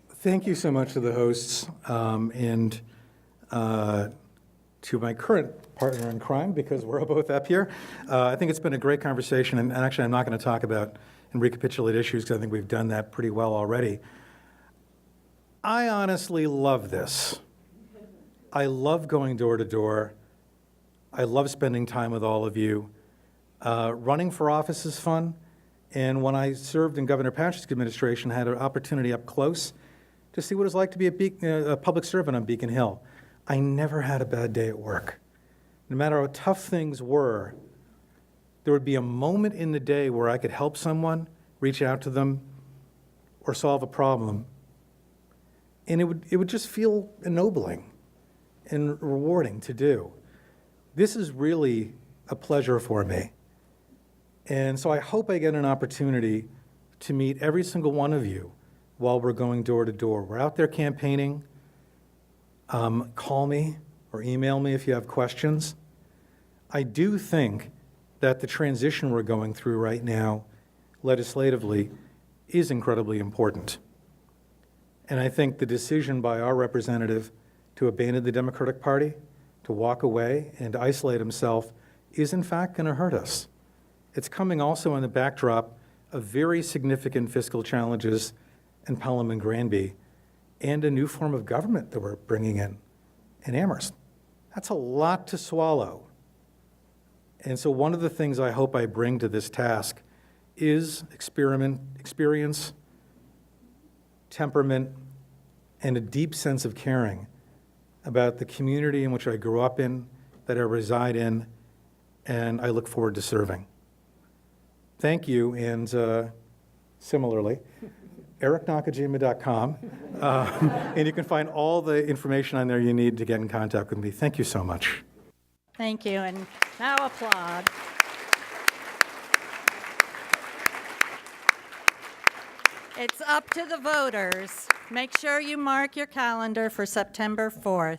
Thank you so much to the hosts and to my current partner in crime, because we're both up here. I think it's been a great conversation, and actually I'm not going to talk about and recapitulate issues because I think we've done that pretty well already. I honestly love this. I love going door to door. I love spending time with all of you. Running for office is fun. And when I served in Governor Patrick's administration, I had an opportunity up close to see what it's like to be a public servant on Beacon Hill. I never had a bad day at work. No matter how tough things were, there would be a moment in the day where I could help someone, reach out to them, or solve a problem. And it would just feel ennobling and rewarding to do. This is really a pleasure for me. And so I hope I get an opportunity to meet every single one of you while we're going door to door. We're out there campaigning. Call me or email me if you have questions. I do think that the transition we're going through right now legislatively is incredibly important. And I think the decision by our representative to abandon the Democratic Party, to walk away and to isolate himself, is in fact going to hurt us. It's coming also on the backdrop of very significant fiscal challenges in Pelham and Granby and a new form of government that we're bringing in Amherst. That's a lot to swallow. And so one of the things I hope I bring to this task is experience, temperament, and a deep sense of caring about the community in which I grew up in, that I reside in, and I look forward to serving. Thank you, and similarly, ericnakajima.com, and you can find all the information on there you need to get in contact with me. Thank you so much. Thank you, and now applaud. It's up to the voters. Make sure you mark your calendar for September 4th.